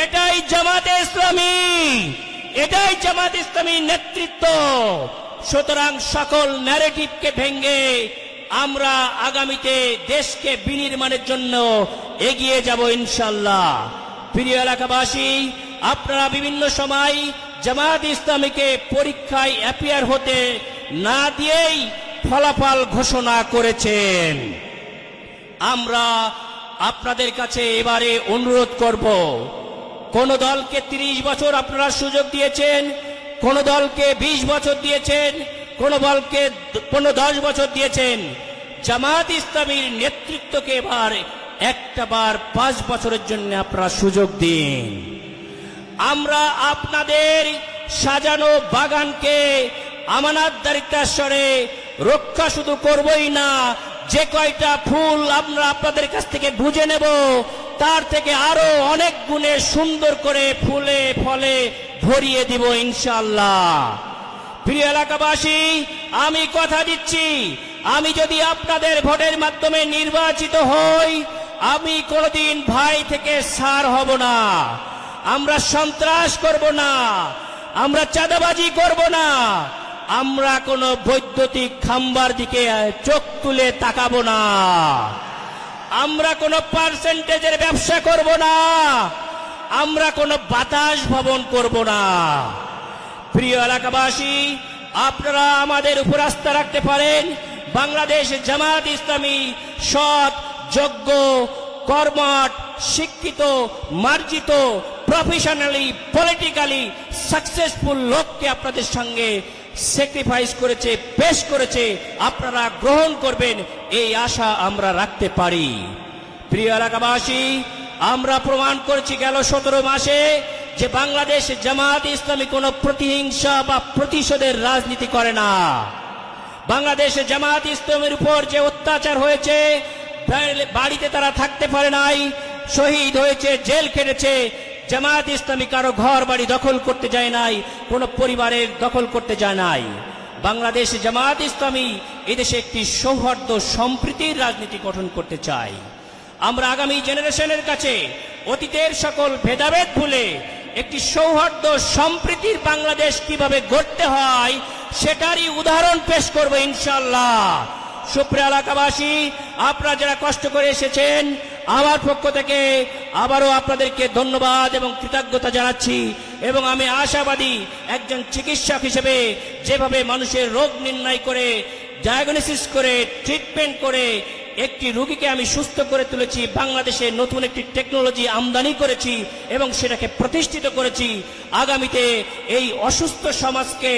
এটাই জামাতে ইসলামী, এটাই জামাত ইসলামী নেতৃত্ব। সুতরাং সকল ন্যারেটিভকে ভেঙে আমরা আগামীতে দেশকে বিনির্মাণের জন্য এগিয়ে যাব ইনশাআল্লাহ। প্রিয় এলাকাবাসী, আপনারা বিভিন্ন সময় জামাত ইসলামীকে পরীক্ষায় অ্যাপিয়ার হতে না দিয়েই ফলাফল ঘোষণা করেছেন। আমরা আপনাদের কাছে এবারে অনুরোধ করব, কোন দলকে 30 বছর আপনারা সুযোগ দিয়েছেন, কোন দলকে 20 বছর দিয়েছেন, কোন দলকে 10 বছর দিয়েছেন। জামাত ইসলামীর নেতৃত্বকে এবার একটাবার 5 বছরের জন্য আপনারা সুযোগ দিন। আমরা আপনাদের সাজানো বাগানকে আমানতদারিতার স্বরে রক্ষা শুধু করবই না, যে কয়টা ফুল আমরা আপনাদের কাছ থেকে বুঝে নেব তার থেকে আরো অনেক গুণে সুন্দর করে ফুলে ফলে ভরিয়ে দিব ইনশাআল্লাহ। প্রিয় এলাকাবাসী, আমি কথা দিচ্ছি, আমি যদি আপনাদের ভোটের মাধ্যমে নির্বাচিত হই, আমি কোনোদিন ভাই থেকে ছাড় হব না। আমরা সন্ত্রাস করব না, আমরা চাঁদাবাজি করব না, আমরা কোনো বৈদ্যুতিক খাম্বার দিকে চোখ তুলে তাকাবো না, আমরা কোনো পার্সেন্টেজের ব্যবসা করব না, আমরা কোনো বাতাস ভবন করব না। প্রিয় এলাকাবাসী, আপনারা আমাদের উপর আস্থা রাখতে পারেন। বাংলাদেশ জামাত ইসলামী সৎ, যোগ্য, কর্মঠ, শিক্ষিত, মার্জিত, প্রফেশনালি, পলিটিক্যালি সাকসেসফুল লোককে আপনাদের সঙ্গে স্যাক্রিফাইস করেছে, পেশ করেছে, আপনারা গ্রহণ করবেন এই আশা আমরা রাখতে পারি। প্রিয় এলাকাবাসী, আমরা প্রমাণ করেছি গেল 17 মাসে যে বাংলাদেশ জামাত ইসলামী কোনো প্রতিহিংসা বা প্রতিশোধের রাজনীতি করে না। বাংলাদেশ জামাত ইসলামের উপর যে অত্যাচার হয়েছে, বাড়িতে তারা থাকতে পারে নাই, শহীদ হয়েছে, জেল খেটেছে, জামাত ইসলামী কারো ঘর বাড়ি দখল করতে যায় নাই, কোনো পরিবারের দখল করতে যায় নাই। বাংলাদেশ জামাত ইসলামী এদেশে একটি সৌহার্দ্য সম্প্রীতির রাজনীতি গঠন করতে চায়। আমরা আগামী জেনারেশনের কাছে অতীতের সকল ভেদাভেদ ভুলে একটি সৌহার্দ্য সম্প্রীতির বাংলাদেশ কিভাবে গড়তে হয় সেটারই উদাহরণ পেশ করব ইনশাআল্লাহ। সুপ্রিয় এলাকাবাসী, আপনারা যারা কষ্ট করে এসেছেন, আমার পক্ষ থেকে আবারও আপনাদেরকে ধন্যবাদ এবং কৃতজ্ঞতা জানাচ্ছি। এবং আমি আশাবাদী, একজন চিকিৎসক হিসেবে যেভাবে মানুষের রোগ নির্ণয় করে, ডায়াগনোসিস করে, ট্রিটমেন্ট করে একটি রোগীকে আমি সুস্থ করে তুলেছি, বাংলাদেশে নতুন একটি টেকনোলজি আমদানি করেছি এবং সেটাকে প্রতিষ্ঠিত করেছি। আগামীতে এই অসুস্থ সমাজকে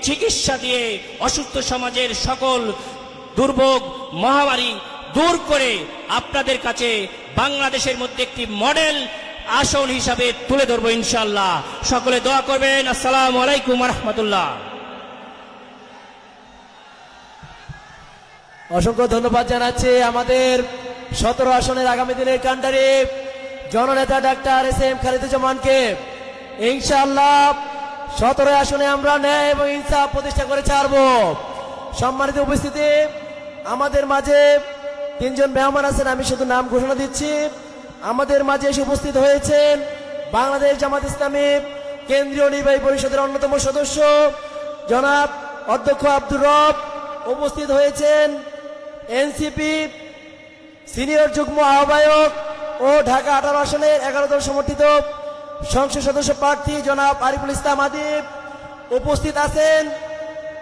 চিকিৎসা দিয়ে অসুস্থ সমাজের সকল দুর্ভোগ, মহামারী দূর করে আপনাদের কাছে বাংলাদেশের মধ্যে একটি মডেল আসন হিসাবে তুলে ধরবো ইনশাআল্লাহ। সকলে দোয়া করবেন। আসসালামু আলাইকুম ওয়া রাহমাতুল্লাহ। অসংখ্য ধন্যবাদ জানাচ্ছি আমাদের 17 আসনের আগামী দিনের কান্ডারি জননেতা ডাক্তার এস.এম. খালিদুজ্জামানকে। ইনশাআল্লাহ 17 আসনে আমরা ন্যায় এবং ইনসাফ প্রতিষ্ঠা করে ছাড়ব। সম্মানিত উপস্থিতি, আমাদের মাঝে 3 জন মেহমান আছেন, আমি শুধু নাম ঘোষণা দিচ্ছি। আমাদের মাঝে এসে উপস্থিত হয়েছেন বাংলাদেশ জামাত ইসলামী কেন্দ্রীয় নির্বাহী পরিষদের অন্যতম সদস্য জনাব অধ্যক্ষ আব্দুর রব, উপস্থিত হয়েছেন এনসিপি সিনিয়র যুগ্ম আহ্বায়ক ও ঢাকা 18 আসনের 11 দল সমর্থিত সংসদ সদস্য প্রার্থী জনাব আরিফুল ইসলাম আদিব, উপস্থিত আছেন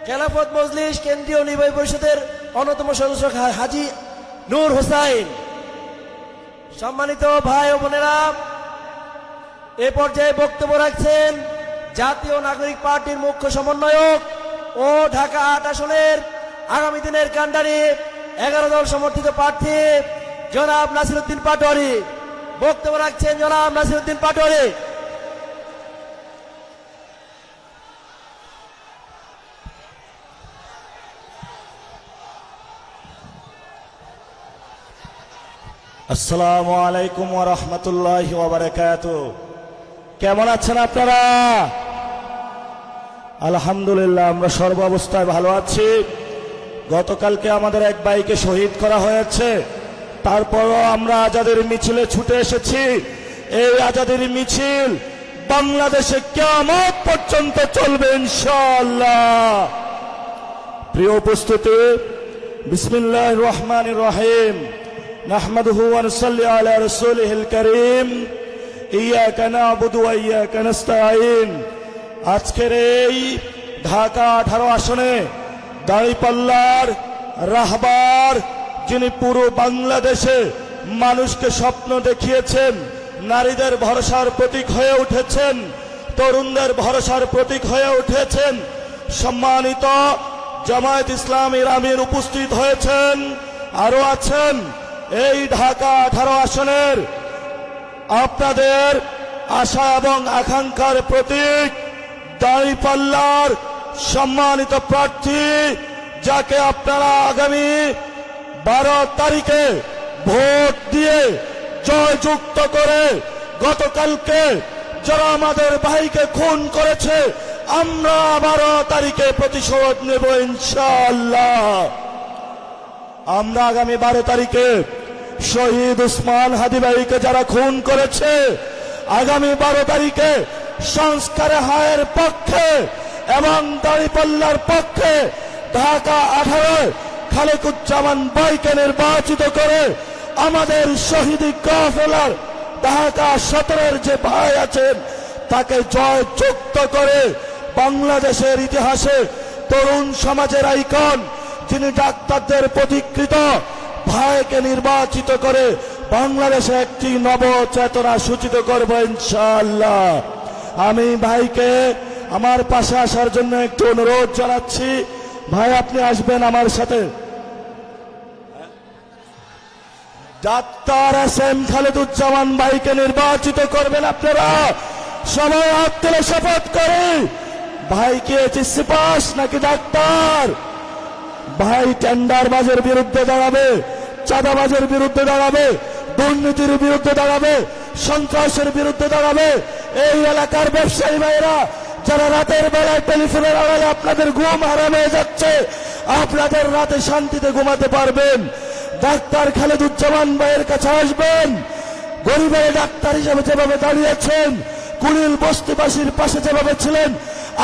খেলাফত মজলিস কেন্দ্রীয় নির্বাহী পরিষদের অন্যতম সদস্য হাজী নূর হোসাইন। সম্মানিত ভাই ও বোনেরা, এ পর্যায়ে বক্তব্য রাখছেন জাতীয় নাগরিক পার্টির মুখ্য সমন্বয়ক ও ঢাকা 8 আসনের আগামী দিনের কান্ডারি 11 দল সমর্থিত প্রার্থী জনাব নাসিরউদ্দিন পাটোয়ারি। বক্তব্য রাখছেন জনাব নাসিরউদ্দিন পাটোয়ারি। আসসালামু আলাইকুম ওয়া রাহমাতুল্লাহি ওয়া বারাকাতুহু। কেমন আছেন আপনারা? আলহামদুলিল্লাহ, আমরা সর্বাবস্থায় ভালো আছি। গতকালকে আমাদের এক ভাইকে শহীদ করা হয়েছে, তারপরও আমরা আজাদের মিছিলে ছুটে এসেছি এই আজাদির মিছিল বাংলাদেশে কিয়ামত পর্যন্ত চলবে ইনশাআল্লাহ। প্রিয় উপস্থিতি, বিসমিল্লাহির রহমানির রহিম। নাহমাদুহু ওয়া নুসাল্লি আলা রাসূলিহিল কারীম। ইয়্যাকা না'বুদু ওয়া ইয়্যাকা নাস্তাঈন। আজকের এই ঢাকা 18 আসনে দাঁড়িপাল্লার রাহবার, যিনি পুরো বাংলাদেশে মানুষকে স্বপ্ন দেখিয়েছেন, নারীদের ভরসার প্রতীক হয়ে উঠেছেন, তরুণদের ভরসার প্রতীক হয়ে উঠেছেন, সম্মানিত জামায়াত ইসলামীর আমির উপস্থিত হয়েছেন, আরো আছেন এই ঢাকা 18 আসনের আপনাদের আশা এবং আকাঙ্ক্ষার প্রতীক দাঁড়িপাল্লার সম্মানিত প্রার্থী, যাকে আপনারা আগামী 12 তারিখে ভোট দিয়ে জয়যুক্ত করে, গতকালকে যারা আমাদের ভাইকে খুন করেছে আমরা 12 তারিখে প্রতিশোধ নেব ইনশাআল্লাহ। আমরা আগামী 12 তারিখে শহীদ উসমান হাদি ভাইকে যারা খুন করেছে, আগামী 12 তারিখে সংস্কারে হায়ের পক্ষে এবং দাঁড়িপাল্লার পক্ষে ঢাকা 18 খালেকুজ্জামান ভাইকে নির্বাচিত করে আমাদের শহীদি কাফেলার ঢাকা 17 যে ভাই আছেন তাকে জয়যুক্ত করে বাংলাদেশের ইতিহাসে তরুণ সমাজের আইকন, যিনি ডাক্তারদের প্রতিকৃত ভাইকে নির্বাচিত করে বাংলাদেশে একটি নবচেতনা সূচিত করব ইনশাআল্লাহ। আমি ভাইকে আমার পাশে আসার জন্য একটু অনুরোধ জানাচ্ছি। ভাই, আপনি আসবেন আমার সাথে। ডাক্তার এসএম খালেদুজ্জামান ভাইকে নির্বাচিত করবেন আপনারা সবাই। হাত তুলে শপথ করে ভাই কি এইচএসসি পাস নাকি ডাক্তার? ভাই টেন্ডারবাজের বিরুদ্ধে দাঁড়াবে, চাঁদাবাজের বিরুদ্ধে দাঁড়াবে, দুর্নীতির বিরুদ্ধে দাঁড়াবে, সন্ত্রাসের বিরুদ্ধে দাঁড়াবে। এই এলাকার ব্যবসায়ী ভাইরা যারা রাতের বেলায় টেলিফোনের আড়ালে আপনাদের ঘুম হারাম হয়ে যাচ্ছে, আপনাদের রাতে শান্তিতে ঘুমাতে পারবেন। ডাক্তার খালেদুজ্জামান ভাইয়ের কাছে আসবেন। গরিবের ডাক্তার হিসেবে যেভাবে দাঁড়িয়েছেন, কুড়িল বস্তিবাসীর পাশে যেভাবে ছিলেন,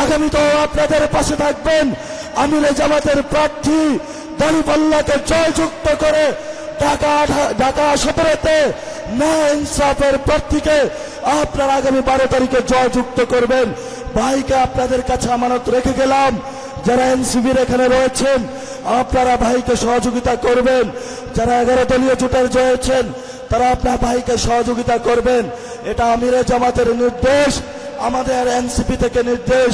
আগামীতেও আপনাদের পাশে থাকবেন। আমিরে জামাতের প্রার্থী দাঁড়িপাল্লাকে জয়যুক্ত করে ঢাকা 17-তে ন্যায় ইনসাফের প্রার্থীকে আপনারা আগামী 12 তারিখে জয়যুক্ত করবেন। ভাইকে আপনাদের কাছে আমানত রেখে গেলাম। যারা এনসিবির এখানে রয়েছেন আপনারা ভাইকে সহযোগিতা করবেন। যারা 11 দলীয় জোটের জয়েছেন তারা আপনার ভাইকে সহযোগিতা করবেন। এটা আমিরে জামাতের নির্দেশ, আমাদের এনসিপি থেকে নির্দেশ।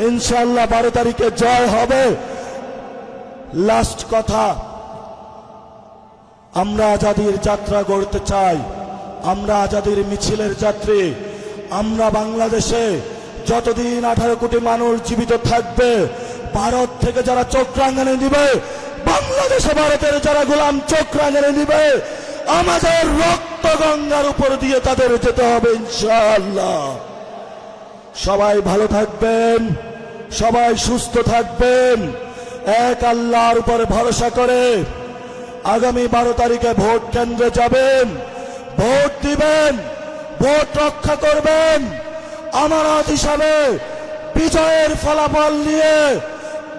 ইনশাআল্লাহ 12 তারিখে জয় হবে। লাস্ট কথা, আমরা আজাদির যাত্রা গড়তে চাই, আমরা আজাদির মিছিলের যাত্রী। আমরা বাংলাদেশে যতদিন 18 কোটি মানুষ জীবিত থাকবে, ভারত থেকে যারা চোখ রাঙানি দিবে, বাংলাদেশে ভারতের যারা গোলাম চোখ রাঙানি দিবে, আমাদের রক্ত গঙ্গার উপর দিয়ে তাদের যেতে হবে ইনশাআল্লাহ। সবাই ভালো থাকবেন, সবাই সুস্থ থাকবেন, এক আল্লাহর উপরে ভরসা করে আগামী 12 তারিখে ভোট কেন্দ্রে যাবেন, ভোট দিবেন, ভোট রক্ষা করবেন। আমানত হিসাবে বিজয়ের ফলাফল নিয়ে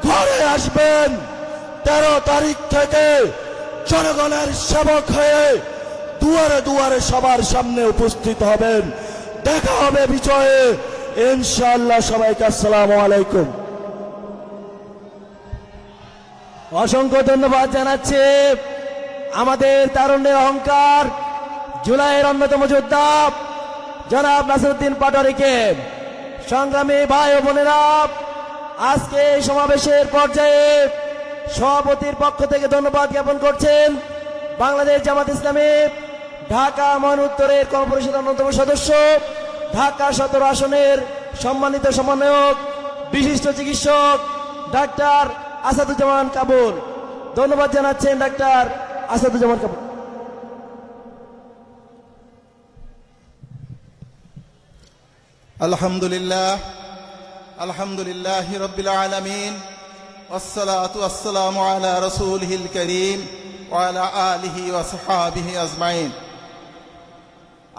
ঘরে আসবেন। 13 তারিখ থেকে জনগণের সেবক হয়ে দুয়ারে দুয়ারে সবার সামনে উপস্থিত হবেন। দেখা হবে বিজয়ে ইনশাআল্লাহ। সবাইকে আসসালামু আলাইকুম। অসংখ্য ধন্যবাদ জানাচ্ছি আমাদের তারুণ্যের অহংকার, জুলাইয়ের অন্যতম যোদ্ধা জনাব নাসিরউদ্দিন পাটোয়ারীকে। সংগ্রামী ভাই ও বোনেরা, আজকে এই সমাবেশের পর্যায়ে সভাপতির পক্ষ থেকে ধন্যবাদ জ্ঞাপন করছেন বাংলাদেশ জামাত ইসলামী ঢাকা মহানগরের কর্পোরেশনের অন্যতম সদস্য, ঢাকা 17 আসনের সম্মানিত সমন্বয়ক, বিশিষ্ট চিকিৎসক ডাক্তার আসাদুজ্জামান কাবুল। ধন্যবাদ জানাচ্ছেন ডাক্তার আসাদুজ্জামান কাবুল। আলহামদুলিল্লাহ, আলহামদুলিল্লাহ রাব্বিল আলামিন, ওয়াসসালাতু ওয়াসসালামু আলা রাসূলিহিল কারীম ওয়া আলা আলিহি ওয়া সাহবিহি আজমাইন।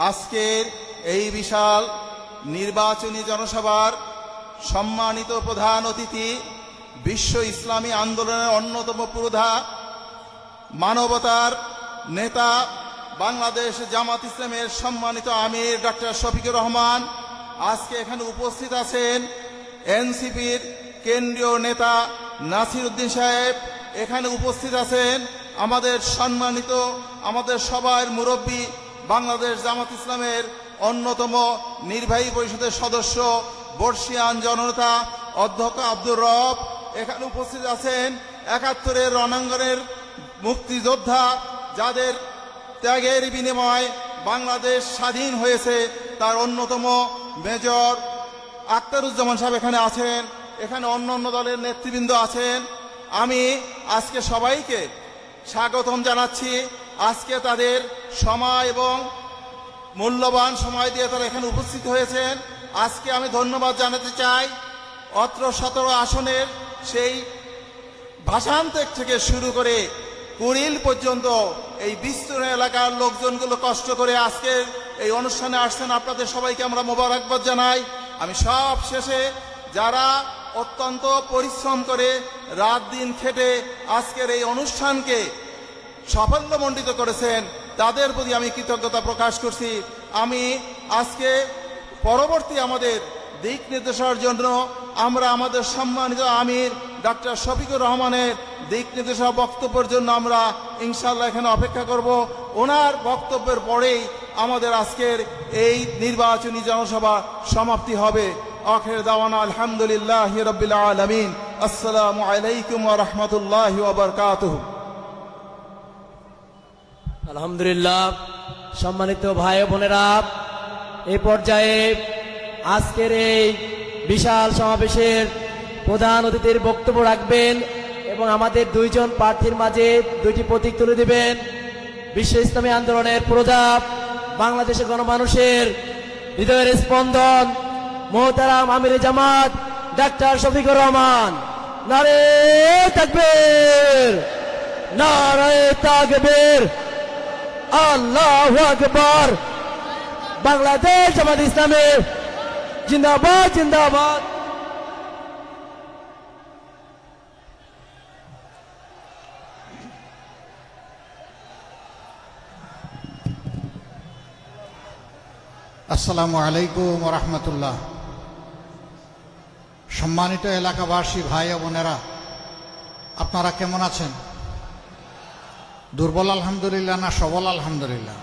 আজকের এই বিশাল নির্বাচনী জনসভার সম্মানিত প্রধান অতিথি, বিশ্ব ইসলামী আন্দোলনের অন্যতম পুরোধা, মানবতার নেতা, বাংলাদেশ জামাত ইসলামের সম্মানিত আমির ডক্টর শফিকুর রহমান, আজকে এখানে উপস্থিত আছেন এনসিপির কেন্দ্রীয় নেতা নাসির উদ্দিন সাহেব, এখানে উপস্থিত আছেন আমাদের সম্মানিত, আমাদের সবার মুরব্বী, বাংলাদেশ জামাত ইসলামের অন্যতম নির্বাহী পরিষদের সদস্য, বর্ষিয়ান জননেতা অধ্যক্ষ আব্দুর রব, এখানে উপস্থিত আছেন ৭১-এর রণাঙ্গনের মুক্তিযোদ্ধা, যাদের ত্যাগের বিনিময়ে বাংলাদেশ স্বাধীন হয়েছে, তার অন্যতম মেজর আখতারুজ্জামান সাহেব এখানে আছেন, এখানে অন্য অন্য দলের নেতৃবৃন্দ আছেন। আমি আজকে সবাইকে স্বাগতম জানাচ্ছি। আজকে তাদের সময় এবং মূল্যবান সময় দিয়ে তারা এখানে উপস্থিত হয়েছেন। আজকে আমি ধন্যবাদ জানাতে চাই অত্র ১৭ আসনের সেই ভাষান্তর থেকে শুরু করে কুড়িল পর্যন্ত এই বিস্তীর্ণ এলাকার লোকজনগুলো কষ্ট করে আজকের এই অনুষ্ঠানে আসছেন। আপনাদের সবাইকে আমরা মোবারকবাদ জানাই। আমি সব শেষে যারা অত্যন্ত পরিশ্রম করে রাত দিন খেটে আজকের এই অনুষ্ঠানকে সাফল্যমণ্ডিত করেছেন, তাদের প্রতি আমি কৃতজ্ঞতা প্রকাশ করছি। আমি আজকে পরবর্তী আমাদের দিক নির্দেশনার জন্য আমরা আমাদের সম্মানিত আমির ডক্টর শফিকুর রহমানের দিক নির্দেশনা বক্তব্যের জন্য আমরা ইনশাআল্লাহ এখানে অপেক্ষা করব। ওনার বক্তব্যের পরেই আমাদের আজকের এই নির্বাচনী জনসভা সমাপ্তি হবে। আখির দাওয়ানা আলহামদুলিল্লাহি রাব্বিল আলামিন। আসসালামু আলাইকুম ওয়া রাহমাতুল্লাহি ওয়া বারাকাতুহু। আলহামদুলিল্লাহ। সম্মানিত ভাই ও বোনেরা, এই পর্যায়ে আজকের এই বিশাল সমাবেশের প্রধান অতিথির বক্তব্য রাখবেন এবং আমাদের দুইজন প্রার্থীর মাঝে দুইটি প্রতীক তুলে দিবেন। বিশ্ব ইসলামী আন্দোলনের পুরোধা, বাংলাদেশের গণমানুষের হৃদয়ের স্পন্দন, মোহতারাম আমিরে জামাত ডাক্তার শফিকুর রহমান। নারে তাকবীর, নারে তাকবীর, আল্লাহু আকবার। বাংলাদেশ জামাত ইসলামী জিন্দাবাদ, জিন্দাবাদ। আসসালামু আলাইকুম ওয়া রাহমাতুল্লাহ। সম্মানিত এলাকাবাসী ভাই ও বোনেরা, আপনারা কেমন আছেন? দুর্বল আলহামদুলিল্লাহ না সবল আলহামদুলিল্লাহ?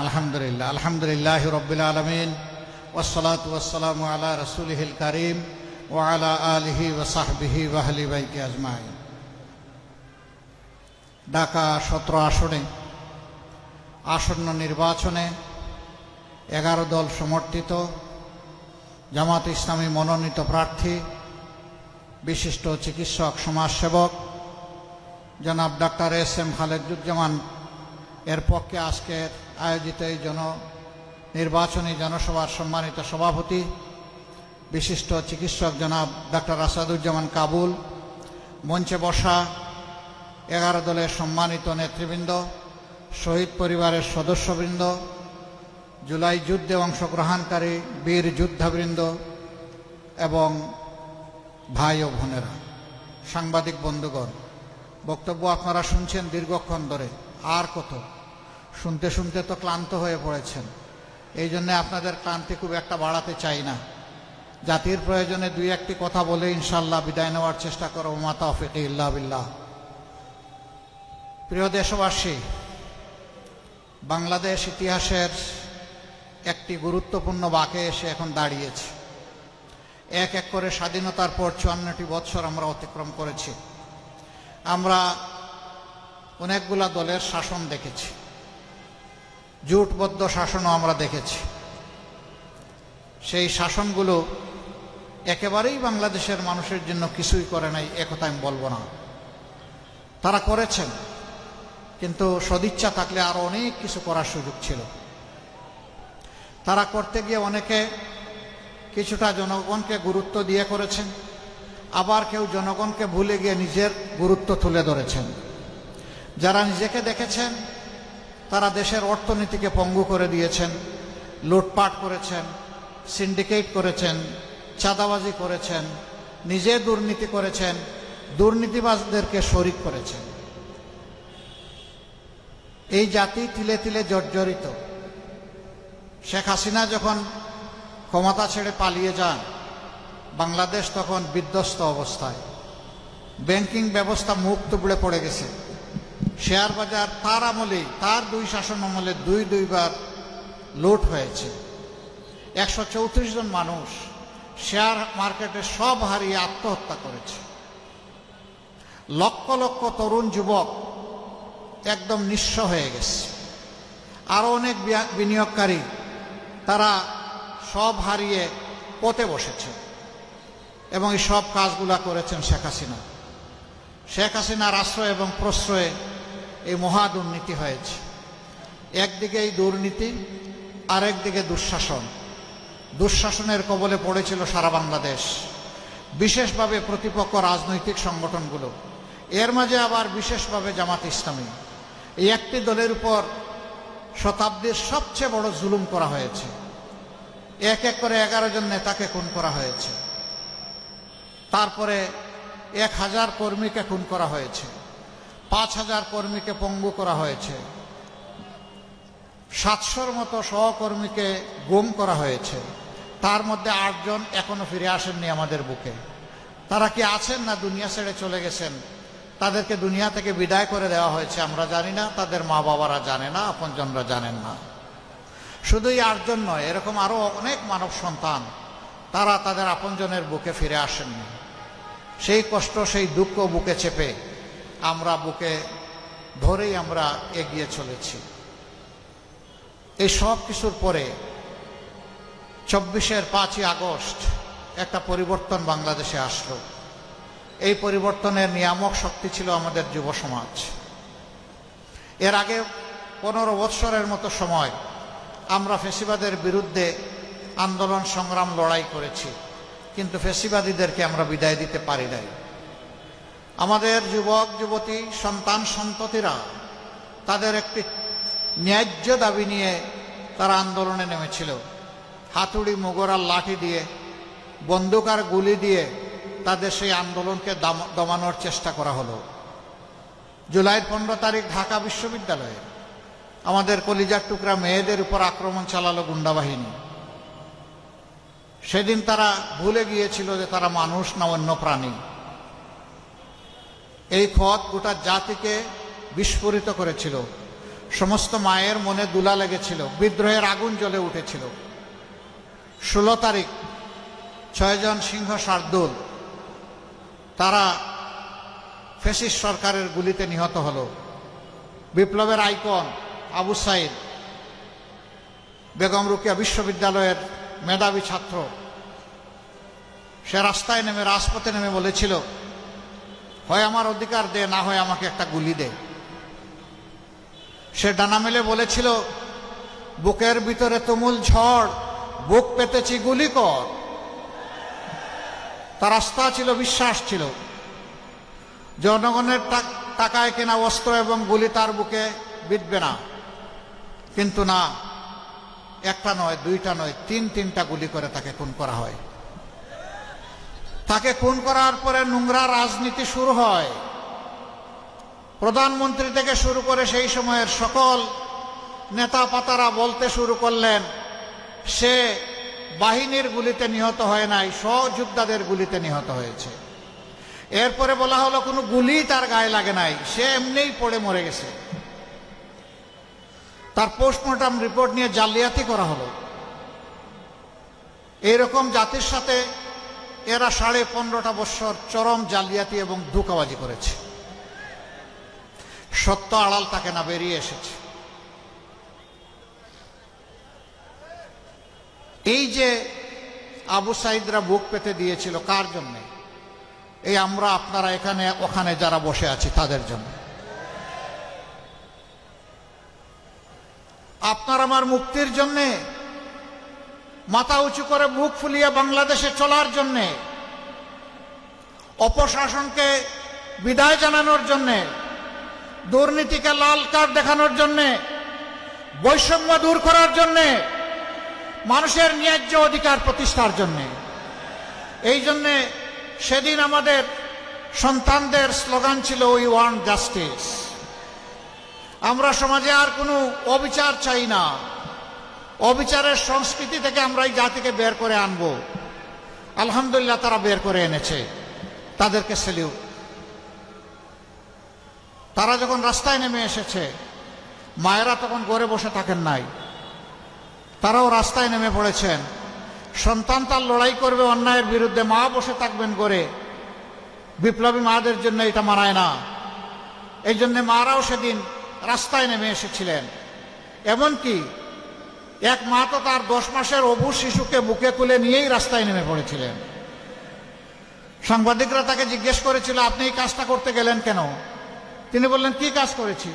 আলহামদুলিল্লাহ। আলহামদুলিল্লাহি রাব্বিল আলামিন, ওয়াসসালাতু ওয়াসসালামু আলা রাসূলিহিল কারীম ওয়া আলা আলিহি ওয়া সাহবিহি ওয়া আহলি বাইতি আজমাইন। ঢাকা ১৭ আসনে আসন্ন নির্বাচনে 11 দল সমর্থিত জামাত ইসলামী মনোনীত প্রার্থী, বিশিষ্ট চিকিৎসক সমাজসেবক জনাব ডাক্তার এস এম খালেদুজ্জামান এর পক্ষে আজকের আয়োজিত এই নির্বাচনী জনসভার সম্মানিত সভাপতি, বিশিষ্ট চিকিৎসক জনাব ডাক্তার আসাদুজ্জামান কাবুল, মঞ্চে বসা 11 দলের সম্মানিত নেতৃবৃন্দ, শহীদ পরিবারের সদস্যবৃন্দ, জুলাই যুদ্ধে অংশগ্রহণকারী বীর যোদ্ধাবৃন্দ এবং ভাই ও বোনেরা, সাংবাদিক বন্ধুগণ, বক্তব্য আপনারা শুনছেন দীর্ঘক্ষণ ধরে। আর কত শুনতে শুনতে তো ক্লান্ত হয়ে পড়েছেন। এই জন্য আপনাদের ক্লান্তি খুব একটা বাড়াতে চাই না। জাতির প্রয়োজনে দুই একটি কথা বলে ইনশাআল্লাহ বিদায় নেওয়ার চেষ্টা করব। মা তাওফীক ইল্লা বিল্লাহ। প্রিয় দেশবাসী, বাংলাদেশ ইতিহাসের একটি গুরুত্বপূর্ণ বাঁকে এসে এখন দাঁড়িয়েছে। এক এক করে স্বাধীনতার পর ৫৪টি বৎসর আমরা অতিক্রম করেছি। আমরা অনেকগুলা দলের শাসন দেখেছি, জোটবদ্ধ শাসনও আমরা দেখেছি। সেই শাসনগুলো একেবারেই বাংলাদেশের মানুষের জন্য কিছুই করে নাই একথা আমি বলবো না। তারা করেছেন, কিন্তু সদিচ্ছা থাকলে আরো অনেক কিছু করার সুযোগ ছিল। তারা করতে গিয়ে অনেকে কিছুটা জনগণকে গুরুত্ব দিয়ে করেছেন, আবার কেউ জনগণকে ভুলে গিয়ে নিজের গুরুত্ব তুলে ধরেছেন। যারা নিজেকে দেখেছেন তারা দেশের অর্থনীতিকে পঙ্গু করে দিয়েছেন, লুটপাট করেছেন, সিন্ডিকেট করেছেন, চাঁদাবাজি করেছেন, নিজে দুর্নীতি করেছেন, দুর্নীতিবাজদেরকে শরিক করেছেন। এই জাতি তিলে তিলে জর্জরিত। শেখ হাসিনা যখন ক্ষমতা ছেড়ে পালিয়ে যান, বাংলাদেশ তখন বিধ্বস্ত অবস্থায়। ব্যাংকিং ব্যবস্থা মুখ তুবড়ে পড়ে গেছে। শেয়ার বাজার তার আমলেই, তার দুই শাসন আমলে দুইবার লুট হয়েছে। 134 জন মানুষ শেয়ার মার্কেটে সব হারিয়ে আত্মহত্যা করেছে। লক্ষ লক্ষ তরুণ যুবক একদম নিঃস্ব হয়ে গেছে। আরো অনেক বিনিয়োগকারী তারা সব হারিয়ে পথে বসেছে। এবং এই সব কাজগুলা করেছেন শেখ হাসিনা। শেখ হাসিনার আশ্রয় এবং প্রশ্রয়ে এই মহা দুর্নীতি হয়েছে। একদিকে এই দুর্নীতি, আরেকদিকে দুঃশাসন। দুঃশাসনের কবলে পড়েছিল সারা বাংলাদেশ, বিশেষভাবে প্রতিপক্ষ রাজনৈতিক সংগঠনগুলো। এর মাঝে আবার বিশেষভাবে জামাত ইসলামী। এই একটি দলের উপর শতাব্দীর সবচেয়ে বড় জুলুম করা হয়েছে। এক এক করে 11 জন নেতাকে খুন করা হয়েছে। তারপরে 1000 কর্মীকে খুন করা হয়েছে, 5000 কর্মীকে পঙ্গু করা হয়েছে, 700-র মতো সহকর্মীকে গুম করা হয়েছে। তার মধ্যে 8 জন এখনো ফিরে আসেননি আমাদের বুকে। তারা কি আছেন না দুনিয়া ছেড়ে চলে গেছেন? তাদেরকে দুনিয়া থেকে বিদায় করে দেওয়া হয়েছে, আমরা জানি না, তাদের মা বাবারা জানে না, আপনজনরা জানেন না। শুধুই 8 জন নয়, এরকম আরো অনেক মানব সন্তান তারা তাদের আপনজনের বুকে ফিরে আসেননি। সেই কষ্ট, সেই দুঃখ বুকে চেপে আমরা বুকে ধরেই আমরা এগিয়ে চলেছি। এই সব কিছুর পরে 24-এর 5ই আগস্ট একটা পরিবর্তন বাংলাদেশে আসলো। এই পরিবর্তনের নিয়ামক শক্তি ছিল আমাদের যুব সমাজ। এর আগে 15 বৎসরের মতো সময় আমরা ফ্যাসিবাদের বিরুদ্ধে আন্দোলন সংগ্রাম লড়াই করেছি, কিন্তু ফ্যাসিবাদীদেরকে আমরা বিদায় দিতে পারি নাই। আমাদের যুবক যুবতী সন্তান সন্ততিরা তাদের একটি ন্যায্য দাবি নিয়ে তারা আন্দোলনে নেমেছিল। হাতুড়ি, মুগর আর লাঠি দিয়ে, বন্দুক আর গুলি দিয়ে তাদের সেই আন্দোলনকে দমানোর চেষ্টা করা হলো। জুলাইয়ের 15 তারিখ ঢাকা বিশ্ববিদ্যালয়ে আমাদের কলিজার টুকরা মেয়েদের উপর আক্রমণ চালালো গুন্ডা বাহিনী। সেদিন তারা ভুলে গিয়েছিল যে তারা মানুষ না অন্য প্রাণী। এই ক্ষত গোটা জাতিকে বিস্ফোরিত করেছিল। সমস্ত মায়ের মনে দুলা লেগেছিল, বিদ্রোহের আগুন জ্বলে উঠেছিল। 16 তারিখ 6 জন সিংহ শার্দুল তারা ফ্যাসিস্ট সরকারের গুলিতে নিহত হলো। বিপ্লবের আইকন আবু সাইদ, বেগম রোকেয়া বিশ্ববিদ্যালয়ের মেধাবী ছাত্র, সে রাস্তায় নেমে, রাজপথে নেমে বলেছিল, হয় আমার অধিকার দে, না হয় আমাকে একটা গুলি দে। সে ডানা মেলে বলেছিল, বুকের ভিতরে তুমুল ঝড়, বুক পেতেছি, গুলি কর। তার আস্থা ছিল, বিশ্বাস ছিল, জনগণের টাকায় কেনা অস্ত্র এবং গুলি তার বুকে বিঁধবে না। কিন্তু না, একটা নয়, দুইটা নয়, তিনটা গুলি করে তাকে খুন করা হয়। তাকে খুন করার পরে নোংরা রাজনীতি শুরু হয়। প্রধানমন্ত্রী থেকে শুরু করে সেই সময়ের সকল নেতা পাতারা বলতে শুরু করলেন, সে বাহিনীর গুলিতে নিহত হয় নাই, সহযোদ্ধাদের গুলিতে নিহত হয়েছে। এরপরে বলা হলো কোনো গুলি তার গায়ে লাগে নাই, সে এমনিই পড়ে মরে গেছে। তার পোস্টমর্টম রিপোর্ট নিয়ে জালিয়াতি করা হলো। এইরকম জাতির সাথে এরা 15.5 বৎসর চরম জালিয়াতি এবং ধোঁকাবাজি করেছে। সত্য আড়াল তাকে না, বেরিয়ে এসেছে। এই যে আবু সাইদরা বুক পেতে দিয়েছিল, কার জন্য? এই আমরা, আপনারা, এখানে ওখানে যারা বসে আছি তাদের জন্য। আপনার আমার মুক্তির জন্যে, মাথা উঁচু করে বুক ফুলিয়ে বাংলাদেশে চলার জন্যে, অপশাসনকে বিদায় জানানোর জন্যে, দুর্নীতিকে লাল কার্ড দেখানোর জন্যে, বৈষম্য দূর করার জন্যে, মানুষের ন্যায্য অধিকার প্রতিষ্ঠার জন্যে। এই জন্যে সেদিন আমাদের সন্তানদের স্লোগান ছিল উই ওয়ান্ট জাস্টিস। আমরা সমাজে আর কোনো অবিচার চাই না। অবিচারের সংস্কৃতি থেকে আমরা এই জাতিকে বের করে আনব। আলহামদুলিল্লাহ তারা বের করে এনেছে, তাদেরকে সেলিউট। তারা যখন রাস্তায় নেমে এসেছে, মায়েরা তখন ঘরে বসে থাকেন নাই, তারাও রাস্তায় নেমে পড়েছেন। সন্তান তার লড়াই করবে অন্যায়ের বিরুদ্ধে, মা বসে থাকবেন ঘরে। বিপ্লবী মাদের জন্য এটা মানায় না। এই জন্য মারাও সেদিন রাস্তায় নেমে এসেছিলেন। এমনকি এক মা তো তার 10 মাসের অবুঝ শিশুকে বুকে তুলে নিয়েই রাস্তায় নেমে পড়েছিলেন। সাংবাদিকরা তাকে জিজ্ঞেস করেছিল, আপনি এই কাজটা করতে গেলেন কেন? তিনি বললেন, কি কাজ করেছি?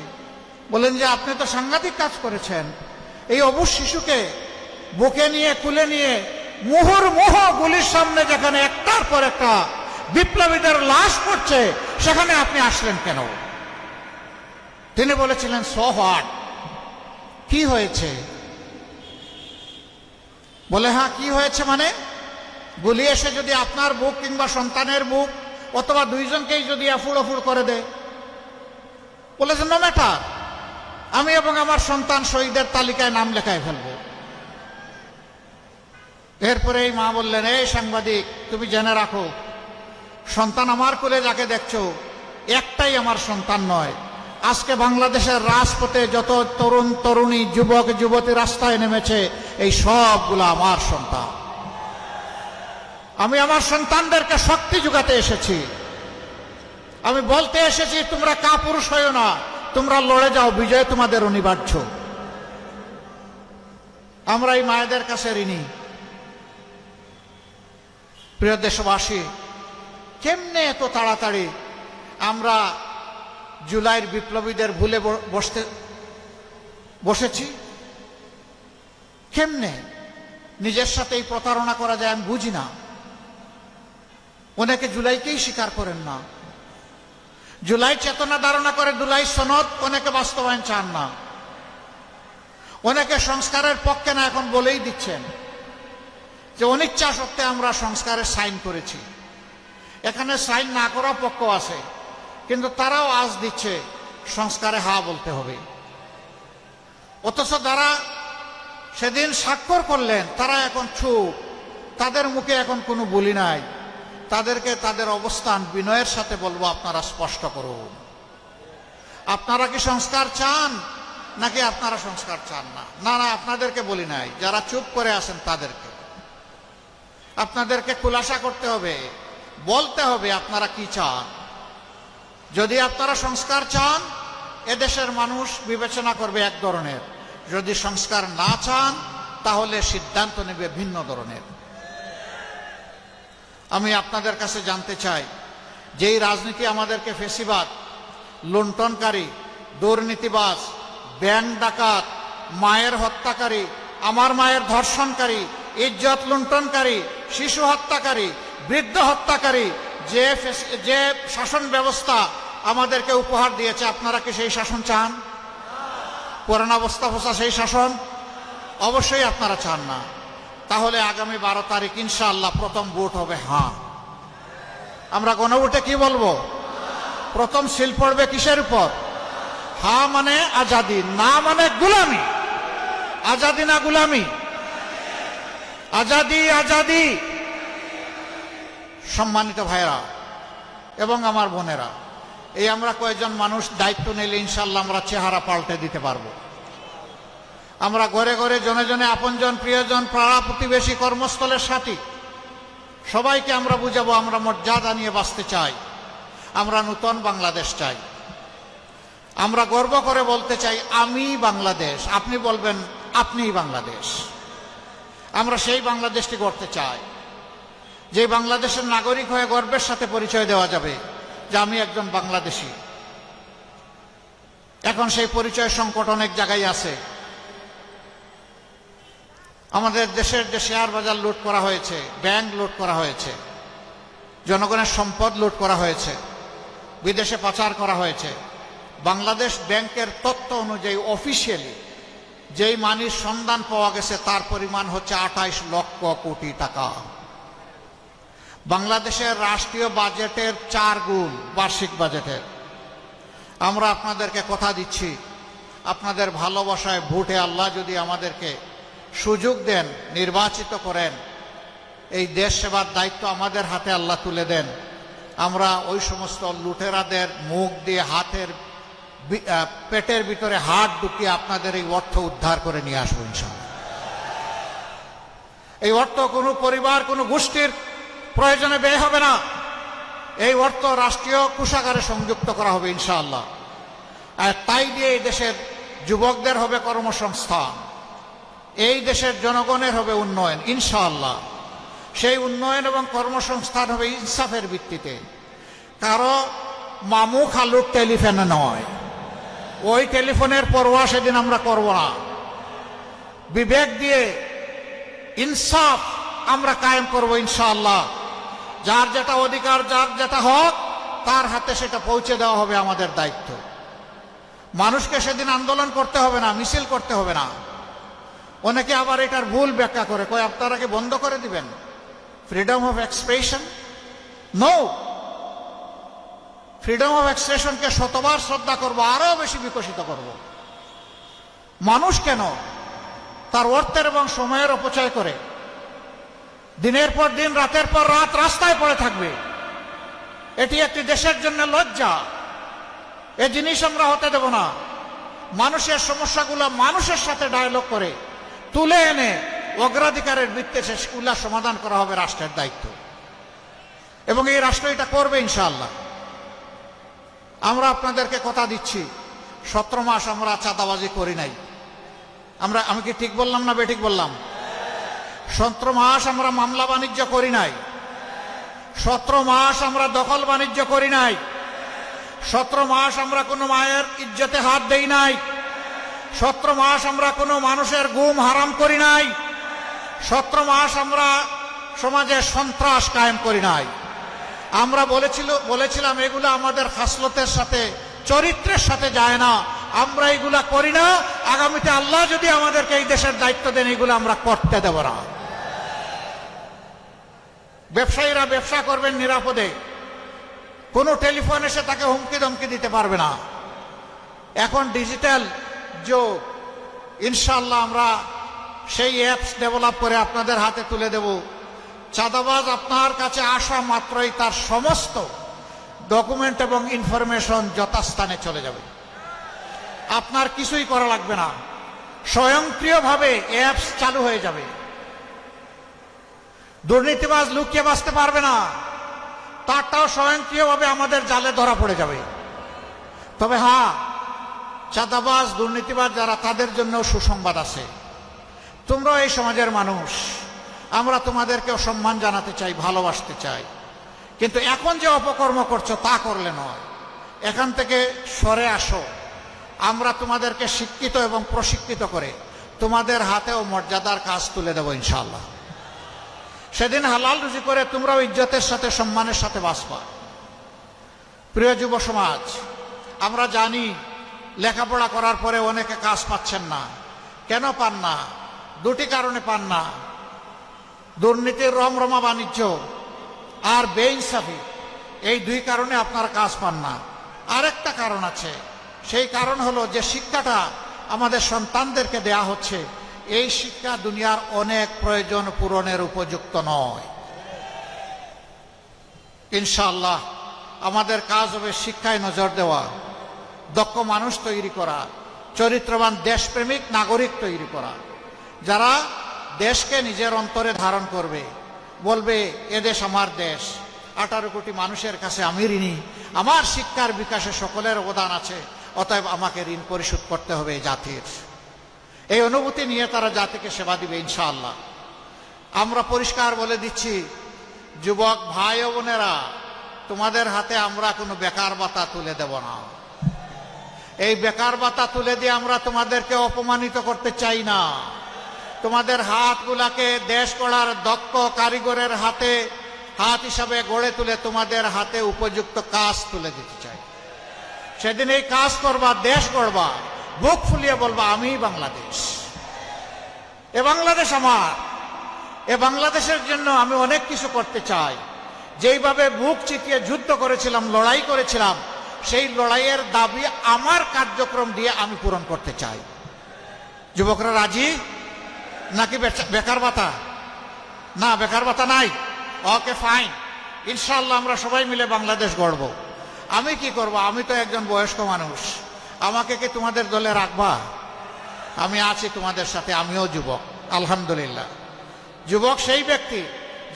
বললেন যে আপনি তো সাংঘাতিক কাজ করেছেন। এই অবুঝ শিশুকে বুকে নিয়ে কুলে নিয়ে মুহুর্মুহ গুলির সামনে যেখানে একটার পর একটা বিপ্লবীদের লাশ পড়ছে, সেখানে আপনি আসলেন কেন? তিনি বলেছিলেন, সো হোয়াট, কি হয়েছে? বলে, হ্যাঁ কি হয়েছে মানে? গুলি এসে যদি আপনার বুক কিংবা সন্তানের বুক অথবা দুইজনকেই যদি আফুড় আফুড় করে দেয়, বলেছে নো ম্যাটার, আমি এবং আমার সন্তান শহীদের তালিকায় নাম লেখায় ফেলবো। এরপরে এই মা বললেন, এই সাংবাদিক, তুমি জেনে রাখো, সন্তান আমার কোলে যাকে দেখছো একটাই আমার সন্তান নয়। আজকে বাংলাদেশের রাজপথে যত তরুণ তরুণী যুবক যুবতী রাস্তায় নেমেছে, এই সবগুলো আমার সন্তান। আমি আমার সন্তানদেরকে শক্তি যোগাতে এসেছি। আমি বলতে এসেছি, তোমরা কাপুরুষ হয়ো না, তোমরা লড়ে যাও, বিজয় তোমাদের অনিবার্য। আমরা এই মায়েদের কাছে ঋণী। প্রিয় দেশবাসী, কেমনে এত তাড়াতাড়ি আমরা জুলাইয়ের বিপ্লবীদের ভুলে বসেছি? কেমনে নিজের সাথেই প্রতারণা করা যায় আমি বুঝি না। অনেকে জুলাইকেই স্বীকার করেন না। জুলাই চেতনা ধারণা করে জুলাই সনদ অনেকে বাস্তবায়ন চান না। অনেকে সংস্কারের পক্ষে না, এখন বলেই দিচ্ছেন যে অনিচ্ছা সত্ত্বে আমরা সংস্কারের সাইন করেছি। এখানে সাইন না করা পক্ষ আছে, কিন্তু তারাও আজ দিচ্ছে সংস্কারে হা বলতে হবে। অথচ যারা সেদিন স্বাক্ষর করলেন তারা এখন চুপ, তাদের মুখে এখন কোনো বলি নাই। তাদেরকে তাদের অবস্থান বিনয়ের সাথে বলবো, আপনারা স্পষ্ট করুন, আপনারা কি সংস্কার চান নাকি আপনারা সংস্কার চান না? না না, আপনাদেরকে বলি নাই, যারা চুপ করে আছেন তাদেরকে আপনাদেরকে খুলাসা করতে হবে, বলতে হবে আপনারা কি চান। যদি আপনারা সংস্কার চান, এদেশের মানুষ বিবেচনা করবে এক ধরনের, যদি সংস্কার না চান তাহলে সিদ্ধান্ত নেবে ভিন্ন ধরনের। আমি আপনাদের কাছে জানতে চাই, যেই রাজনীতি আমাদেরকে ফেসিবাদ, লুণ্ঠনকারী, দুর্নীতিবাজ, ব্যাংক ডাকাত, মায়ের হত্যাকারী, আমার মায়ের ধর্ষণকারী, ইজ্জত লুণ্ঠনকারী, শিশু হত্যাকারী, বৃদ্ধ হত্যাকারী যে শাসন ব্যবস্থা আমাদেরকে উপহার দিয়েছে, আপনারা কি সেই শাসন চান? পুরান অবস্থা ফসা সেই শাসন অবশ্যই আপনারা চান না। তাহলে আগামী 12 তারিখ ইনশাআল্লাহ প্রথম ভোট হবে হ্যাঁ। আমরা গণভোটে কি বলবো? প্রথম সিল পড়বে কিসের উপর? হ্যাঁ মানে আজাদি, না মানে গুলামি। আজাদি না গুলামি? আজাদি, আজাদি। সম্মানিত ভাইরা এবং আমার বোনেরা, এই আমরা কয়েকজন মানুষ দায়িত্ব নিলে ইনশাআল্লাহ আমরা চেহারা পাল্টে দিতে পারবো। আমরা ঘরে ঘরে, জনে জনে, আপনজন, প্রিয়জন, পাড়া প্রতিবেশী, কর্মস্থলের সাথী সবাইকে আমরা বুঝাবো আমরা মর্যাদা নিয়ে বাঁচতে চাই, আমরা নূতন বাংলাদেশ চাই। আমরা গর্ব করে বলতে চাই আমি বাংলাদেশ, আপনি বলবেন আপনিই বাংলাদেশ। আমরা সেই বাংলাদেশটি গড়তে চাই, যে বাংলাদেশের নাগরিক হয়ে গর্বের সাথে পরিচয় দেওয়া যাবে যে আমি একজন বাংলাদেশী। এখন সেই পরিচয় সংকট অনেক জায়গায় আছে। আমাদের দেশের যে শেয়ার বাজার লুট করা হয়েছে, ব্যাংক লুট করা হয়েছে, জনগণের সম্পদ লুট করা হয়েছে, বিদেশে পাচার করা হয়েছে। বাংলাদেশ ব্যাংকের তথ্য অনুযায়ী অফিসিয়ালি যেই মানির সন্ধান পাওয়া গেছে তার পরিমাণ হচ্ছে 28 লক্ষ কোটি টাকা। বাংলাদেশের রাষ্ট্রীয় বাজেটের 4 গুণ বার্ষিক বাজেটের। আমরা আপনাদেরকে কথা দিচ্ছি, আপনাদের ভালোবাসায় ভোটে আল্লাহ যদি আমাদেরকে সুযোগ দেন, নির্বাচিত করেন, এই দেশ সেবার দায়িত্ব আমাদের হাতে আল্লাহ তুলে দেন, আমরা ওই সমস্ত লুটেরাদের মুখ দিয়ে পেটের ভিতরে হাত ঢুকিয়ে আপনাদের এই অর্থ উদ্ধার করে নিয়ে আসবো ইনশাআল্লাহ। এই অর্থ কোনো পরিবার, কোনো গোষ্ঠীর প্রয়োজনে ব্যয় হবে না। এই অর্থ রাষ্ট্রীয় কোষাগারে সংযুক্ত করা হবে ইনশাআল্লাহ। আর তাই দিয়ে এই দেশের যুবকদের হবে কর্মসংস্থান, এই দেশের জনগণের হবে উন্নয়ন ইনশাআল্লাহ। সেই উন্নয়ন এবং কর্মসংস্থান হবে ইনসাফের ভিত্তিতে, কারো মামু খালুর টেলিফোনে নয়। ওই টেলিফোনের পরোয়া সেদিন আমরা করব না। বিবেক দিয়ে ইনসাফ আমরা কায়েম করব ইনশাআল্লাহ। যার যেটা অধিকার, যার যেটা হক, তার হাতে সেটা পৌঁছে দেওয়া হবে আমাদের দায়িত্ব। মানুষকে সেদিন আন্দোলন করতে হবে না, মিছিল করতে হবে না। অনেকে আবার এটার ভুল ব্যাখ্যা করে, কয় আপনারা কি বন্ধ করে দিবেন freedom of expression? No, freedom of এক্সপ্রেশনকে শতবার শ্রদ্ধা করব, আরো বেশি বিকশিত করব। মানুষ কেন তার অর্থের এবং সময়ের অপচয় করে দিনের পর দিন, রাতের পর রাত রাস্তায় পড়ে থাকবে? এটি একটি দেশের জন্য লজ্জা। এই জিনিস আমরা হতে দেব না। মানুষের সমস্যাগুলো মানুষের সাথে ডায়ালগ করে তুলে এনে অগ্রাধিকারের ভিত্তিতে সেগুলা সমাধান করা হবে রাষ্ট্রের দায়িত্ব, এবং এই রাষ্ট্র এটা করবে ইনশাআল্লাহ। আমরা আপনাদেরকে কথা দিচ্ছি, 17 মাস আমরা চাঁদাবাজি করি নাই। আমি কি ঠিক বললাম না বেঠিক বললাম? 17 মাস আমরা মামলা বাণিজ্য করি নাই। 17 মাস আমরা দখল বাণিজ্য করি নাই। 17 মাস আমরা কোনো মায়ের ইজ্জতে হাত দেই নাই। 17 মাস আমরা কোনো মানুষের গুম হারাম করি নাই। 17 মাস আমরা সমাজে সন্ত্রাস কায়েম করি নাই। আমরা বলেছিলাম এগুলো আমাদের খাসলতের সাথে, চরিত্রের সাথে যায় না, আমরা এগুলা করি না। আগামীতে আল্লাহ যদি আমাদেরকে এই দেশের দায়িত্ব দেন, এগুলো আমরা করতে দেব না। ব্যবসায়ীরা ব্যবসা করবেন নিরাপদে, কোনো টেলিফোন এসে তাকে হুমকি ধমকি দিতে পারবে না। এখন ডিজিটাল যুগ, ইনশাআল্লাহ আমরা সেই অ্যাপস ডেভেলপ করে আপনাদের হাতে তুলে দেব। চাঁদাবাজ আপনার কাছে আসা মাত্রই তার সমস্ত ডকুমেন্ট এবং ইনফরমেশন যথাস্থানে চলে যাবে। আপনার কিছুই করা লাগবে না, স্বয়ংক্রিয়ভাবে অ্যাপস চালু হয়ে যাবে। দুর্নীতিবাজ লুকিয়ে বাঁচতে পারবে না, তারটাও স্বয়ংক্রিয়ভাবে আমাদের জালে ধরা পড়ে যাবে। তবে হ্যাঁ, চাঁদাবাজ দুর্নীতিবাজ যারা, তাদের জন্য সুসংবাদ আছে। তোমরাও এই সমাজের মানুষ, আমরা তোমাদেরকেও সম্মান জানাতে চাই, ভালোবাসতে চাই। কিন্তু এখন যে অপকর্ম করছো তা করলে নয়, এখান থেকে সরে আসো। আমরা তোমাদেরকে শিক্ষিত এবং প্রশিক্ষিত করে তোমাদের হাতেও মর্যাদার কাজ তুলে দেব ইনশাআল্লাহ। সেদিন হালাল রুজি করে তোমরাও ইজ্জতের সাথে, সম্মানের সাথে বাঁচবা। প্রিয় যুব সমাজ, আমরা জানি লেখাপড়া করার পরে অনেকে কাজ পাচ্ছেন না। কেন পান না? দুটি কারণে পান না। দুর্নীতির রমরমা বাণিজ্য আর বেইনসাফি, এই দুই কারণে আপনারা কাজ পান না। আরেকটা কারণ আছে, সেই কারণ হলো যে শিক্ষাটা আমাদের সন্তানদেরকে দেয়া হচ্ছে, এই শিক্ষা দুনিয়ার অনেক প্রয়োজন পূরণের উপযুক্ত নয়। ইনশাআল্লাহ আমাদের কাজ হবে শিক্ষায় নজর দেওয়া, দক্ষ মানুষ তৈরি করা, চরিত্রবান দেশপ্রেমিক নাগরিক তৈরি করা, যারা দেশকে নিজের অন্তরে ধারণ করবে, বলবে এদেশ আমার দেশ, 18 কোটি মানুষের কাছে আমি ঋণী, আমার শিক্ষার বিকাশে সকলের অবদান আছে, অতএব আমাকে ঋণ পরিশোধ করতে হবে এই জাতির। এই অনুভূতি নিয়ে তারা জাতিকে সেবা দিবে ইনশাআল্লাহ। আমরা পরিষ্কার বলে দিচ্ছি, যুবক ভাই ও বোনেরা, তোমাদের হাতে আমরা কোনো বেকার ভাতা তুলে দেব না। এই বেকার ভাতা তুলে দিয়ে আমরা তোমাদেরকে অপমানিত করতে চাই না। তোমাদের হাতগুলাকে দেশ গড়ার দক্ষ কারিগরের হাতে হাত হিসাবে গড়ে তুলে তোমাদের হাতে উপযুক্ত কাজ তুলে দিতে চাই। সেদিন এই কাজ করবা, দেশ গড়বা, বুক ফুলিয়ে বলবা আমি বাংলাদেশ। এ বাংলাদেশ আমার। এ বাংলাদেশের জন্য আমি অনেক কিছু করতে চাই। যেইভাবে বুক চিতিয়ে যুদ্ধ করেছিলাম, লড়াই করেছিলাম, সেই লড়াইয়ের দাবি আমার কার্যক্রম দিয়ে আমি পূরণ করতে চাই। যুবকরা রাজি নাকি বেকার ভাতা? না, বেকার ভাতা নাই। ওকে, ফাইন। ইনশাআল্লাহ আমরা সবাই মিলে বাংলাদেশ গড়ব। আমি কি করব? আমি তো একজন বয়স্ক মানুষ, আমাকে কি তোমাদের দলে রাখবা? আমি আছি তোমাদের সাথে, আমিও যুবক আলহামদুলিল্লাহ। যুবক সেই ব্যক্তি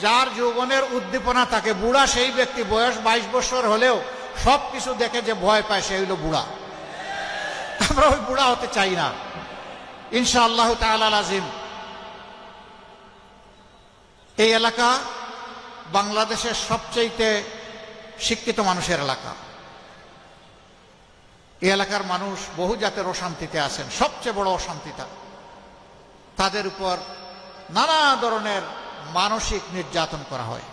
যার যৌবনের উদ্দীপনা থাকে, বুড়া সেই ব্যক্তি বয়স 22 বছর হলেও সব কিছু দেখে যে ভয় পায়, সে হইল বুড়া। আমরা ওই বুড়া হতে চাই না ইনশাআল্লাহ তাআলা আজিম। এই এলাকা বাংলাদেশের সবচেয়ে শিক্ষিত মানুষের এলাকা। এই এলাকার মানুষ বহু জাতের অশান্তিতে আছেন। সবচেয়ে বড় অশান্তিটা তাদের উপর নানা ধরনের মানসিক নির্যাতন করা হয়।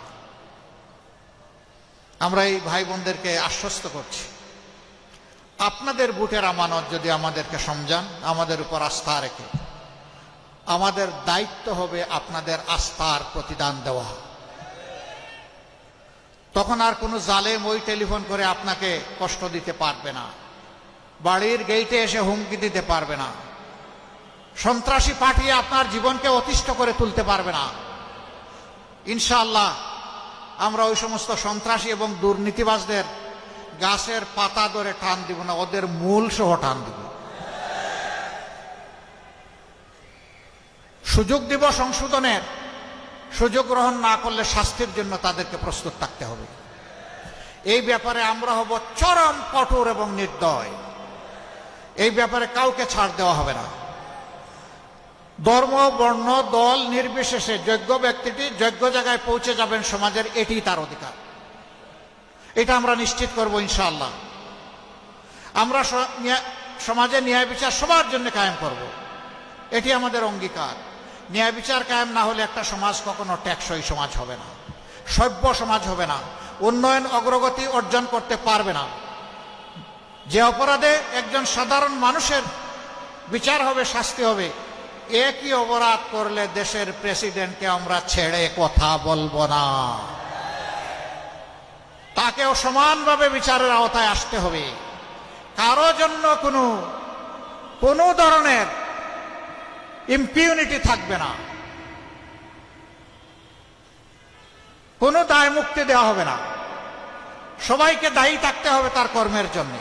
আমরা এই ভাই বোনদেরকে আশ্বস্ত করছি, আপনাদের বুটের আমানত যদি আমাদেরকে সমঝান, আমাদের উপর আস্থা রেখে, আমাদের দায়িত্ব হবে আপনাদের আস্থার প্রতিদান দেওয়া। তখন আর কোনো জালেম ওই টেলিফোন করে আপনাকে কষ্ট দিতে পারবে না, বাড়ির গেইটে এসে হুমকি দিতে পারবে না, সন্ত্রাসী পাঠিয়ে আপনার জীবনকে অতিষ্ঠ করে তুলতে পারবে না। ইনশাআল্লাহ আমরা ওই সমস্ত সন্ত্রাসী এবং দুর্নীতিবাজদের গাছের পাতা ধরে টান দিব না, ওদের মূল সহ টান দিব। সুযোগ দিব সংশোধনের, সুযোগ গ্রহণ না করলে শাস্তির জন্য তাদেরকে প্রস্তুত থাকতে হবে। এই ব্যাপারে আমরা হব চরম কঠোর এবং নির্দয়। এই ব্যাপারে কাউকে ছাড় দেওয়া হবে না। ধর্ম, বর্ণ, দল নির্বিশেষে যোগ্য ব্যক্তিটি যোগ্য জায়গায় পৌঁছে যাবেন সমাজের, এটি তার অধিকার। এটা আমরা নিশ্চিত করব ইনশাআল্লাহ। আমরা সমাজে ন্যায় বিচার সবার জন্য কায়েম করব, এটি আমাদের অঙ্গীকার। ন্যায় বিচার কায়েম না হলে একটা সমাজ কখনো টেকসই সমাজ হবে না, সভ্য সমাজ হবে না, উন্নয়ন অগ্রগতি অর্জন করতে পারবে না। যে অপরাধে একজন সাধারণ মানুষের বিচার হবে, শাস্তি হবে, একই অপরাধ করলে দেশের প্রেসিডেন্টকে আমরা ছেড়ে কথা বলবো না, তাকেও সমানভাবে বিচারের আওতায় আসতে হবে। কারো জন্য কোনো ধরনের ইম্পিউনিটি থাকবে না, কোনো দায় মুক্তি দেওয়া হবে না। সবাইকে দায়ী থাকতে হবে তার কর্মের জন্য।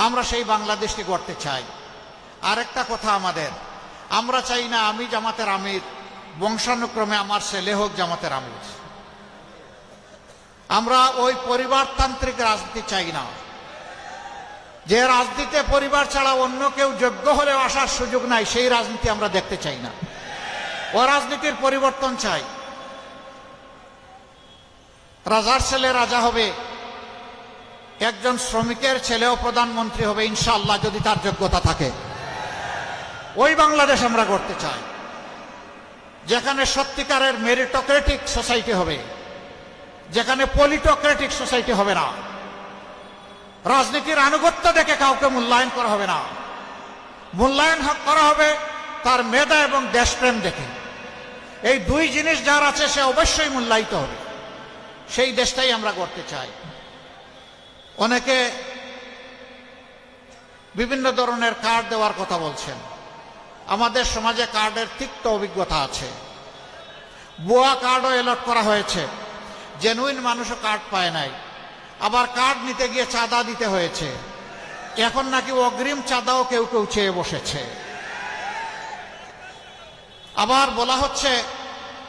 আমরা সেই বাংলাদেশকে গড়তে চাই। আরেকটা কথা আমাদের, আমরা চাই না আমি জামাতের আমির, বংশানুক্রমে আমার ছেলে হোক জামাতের আমির। আমরা ওই পরিবারতান্ত্রিক রাজনীতি চাই না, যে রাজনীতিতে পরিবার ছাড়া অন্য কেউ যোগ্য হলেও আসার সুযোগ নাই, সেই রাজনীতি আমরা দেখতে চাই না। ও রাজনীতির পরিবর্তন চাই। রাজার ছেলে রাজা হবে, একজন শ্রমিকের ছেলেও প্রধানমন্ত্রী হবে ইনশাআল্লাহ, যদি তার যোগ্যতা থাকে। ওই বাংলাদেশ আমরা গড়তে চাই, যেখানে সত্যিকারের মেরিটোক্রেটিক সোসাইটি হবে, যেখানে পলিটোক্রেটিক সোসাইটি হবে না। রাজনীতির আনুগত্য দেখে কাউকে মূল্যায়ন করা হবে না, মূল্যায়ন করা হবে তার মেধা এবং দেশপ্রেম দেখে। এই দুই জিনিস যার আছে সে অবশ্যই মূল্যায়িত হবে। সেই দেশটাই আমরা গড়তে চাই। অনেকে বিভিন্ন ধরনের কার্ড দেওয়ার কথা বলছেন। আমাদের সমাজে কার্ডের তিক্ত অভিজ্ঞতা আছে। ভুয়া কার্ডও এলট করা হয়েছে, জেনুইন মানুষও কার্ড পায় নাই। আবার কার্ড নিতে গিয়ে চাঁদা দিতে হয়েছে। এখন নাকি অগ্রিম চাঁদাও কেউ কেউ চেয়ে বসেছে। আবার বলা হচ্ছে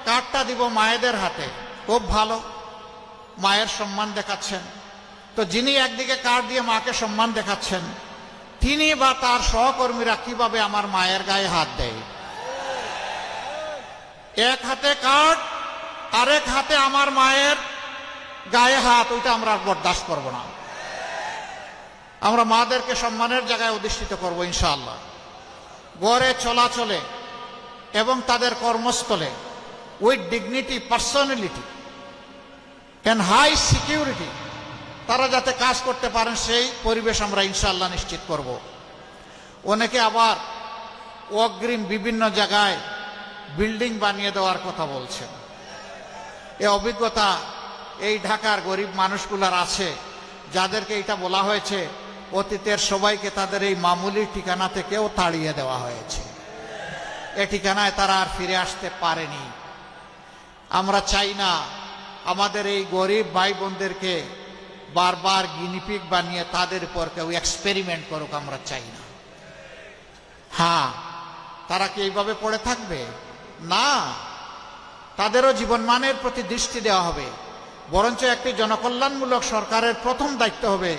কার্ডটা দিব মায়েদের হাতে। খুব ভালো, মায়ের সম্মান দেখাচ্ছেন। তো যিনি একদিকে কার্ড দিয়ে মাকে সম্মান দেখাচ্ছেন, তিনি বা তার সহকর্মীরা কিভাবে আমার মায়ের গায়ে হাত দেয়? এক হাতে কার্ড, আরেক হাতে আমার মায়ের গায়ে হাত, ওইটা আমরা বরদাস্ত করব না। আমরা মাদেরকে সম্মানের জায়গায় অধিষ্ঠিত করব ইনশাআল্লাহ। গড়ে চলাচলে এবং তাদের কর্মস্থলে with dignity, personality and high security তারা যাতে কাজ করতে পারেন, সেই পরিবেশ আমরা ইনশাআল্লাহ নিশ্চিত করব। অনেকে আবার অগ্রিম বিভিন্ন জায়গায় বিল্ডিং বানিয়ে দেওয়ার কথা বলছেন। এই অভিজ্ঞতা এই ঢাকার গরিব মানুষগুলার আছে, যাদেরকে এটা বলা হয়েছে অতীতের সবাইকে তাদের এই মামুলি ঠিকানা থেকেও তাড়িয়ে দেওয়া হয়েছে। এ ঠিকানায় তারা আর ফিরে আসতে পারেনি। আমরা চাই না আমাদের এই গরিব ভাই বোনদেরকে বারবার গিনিপিগ বানিয়ে তাদের উপর কেউ এক্সপেরিমেন্ট করুক, আমরা চাই না। হ্যাঁ, তারা কি এইভাবে পড়ে থাকবে? না, তাদেরও জীবনমানের প্রতি দৃষ্টি দেওয়া হবে। বরঞ্চ একটি জনকল্যাণমূলক সরকারের প্রথম দায়িত্ব হবে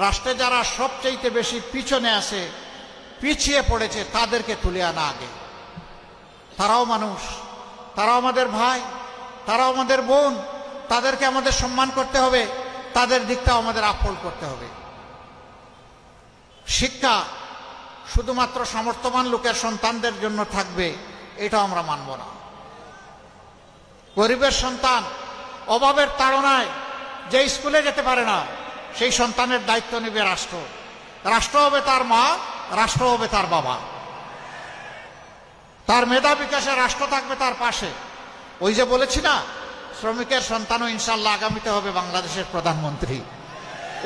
রাষ্ট্রে যারা সবচাইতে বেশি পিছনে আছে, পিছিয়ে পড়েছে, তাদেরকে তুলে আনা আগে। তারাও মানুষ, তারাও আমাদের ভাই, তারাও আমাদের বোন, তাদেরকে আমাদের সম্মান করতে হবে, তাদের দিকটাও আমাদের আপহোল্ড করতে হবে। শিক্ষা শুধুমাত্র সামর্থ্যবান লোকের সন্তানদের জন্য থাকবে, এটা আমরা মানব না। গরিবের সন্তান অভাবের তাড়নায় যে স্কুলে যেতে পারে না, সেই সন্তানের দায়িত্ব নেবে রাষ্ট্র। রাষ্ট্র হবে তার মা, রাষ্ট্র হবে তার বাবা। তার মেধা বিকাশে রাষ্ট্র থাকবে তার পাশে। ওই যে বলেছি না, শ্রমিকের সন্তানও ইনশাল্লাহ আগামীতে হবে বাংলাদেশের প্রধানমন্ত্রী।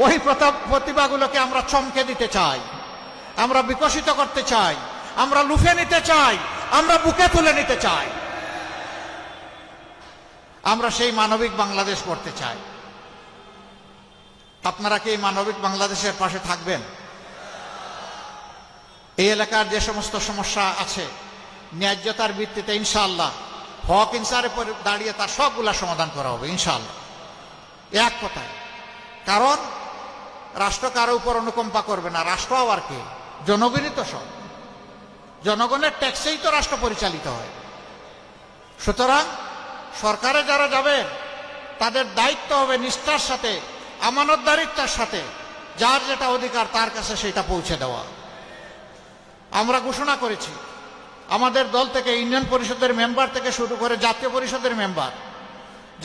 ওই প্রতিভাগুলোকে আমরা চমকে দিতে চাই, আমরা বিকশিত করতে চাই, আমরা লুফে নিতে চাই, আমরা বুকে তুলে নিতে চাই। আমরা সেই মানবিক বাংলাদেশ করতে চাই। আপনারা কি এই মানবিক বাংলাদেশের পাশে থাকবেন? এই এলাকার যে সমস্ত সমস্যা আছে, ন্যায্যতার ভিত্তিতে ইনশাআল্লাহ হক ইনসারে দাঁড়িয়ে তার সবগুলা সমাধান করা হবে ইনশাআল্লাহ, এক কথায়। কারণ রাষ্ট্র কারো উপর অনুকম্পা করবে না। রাষ্ট্র আবার কে? জনগণই তো সব। জনগণের ট্যাক্সেই তো রাষ্ট্র পরিচালিত হয়। সুতরাং সরকারে যারা যাবেন তাদের দায়িত্ব হবে নিষ্ঠার সাথে, আমানতদারিত্বের সাথে যার যেটা অধিকার তার কাছে সেটা পৌঁছে দেওয়া। আমরা ঘোষণা করেছি আমাদের দল থেকে ইউনিয়ন পরিষদের মেম্বার থেকে শুরু করে জাতীয় পরিষদের মেম্বার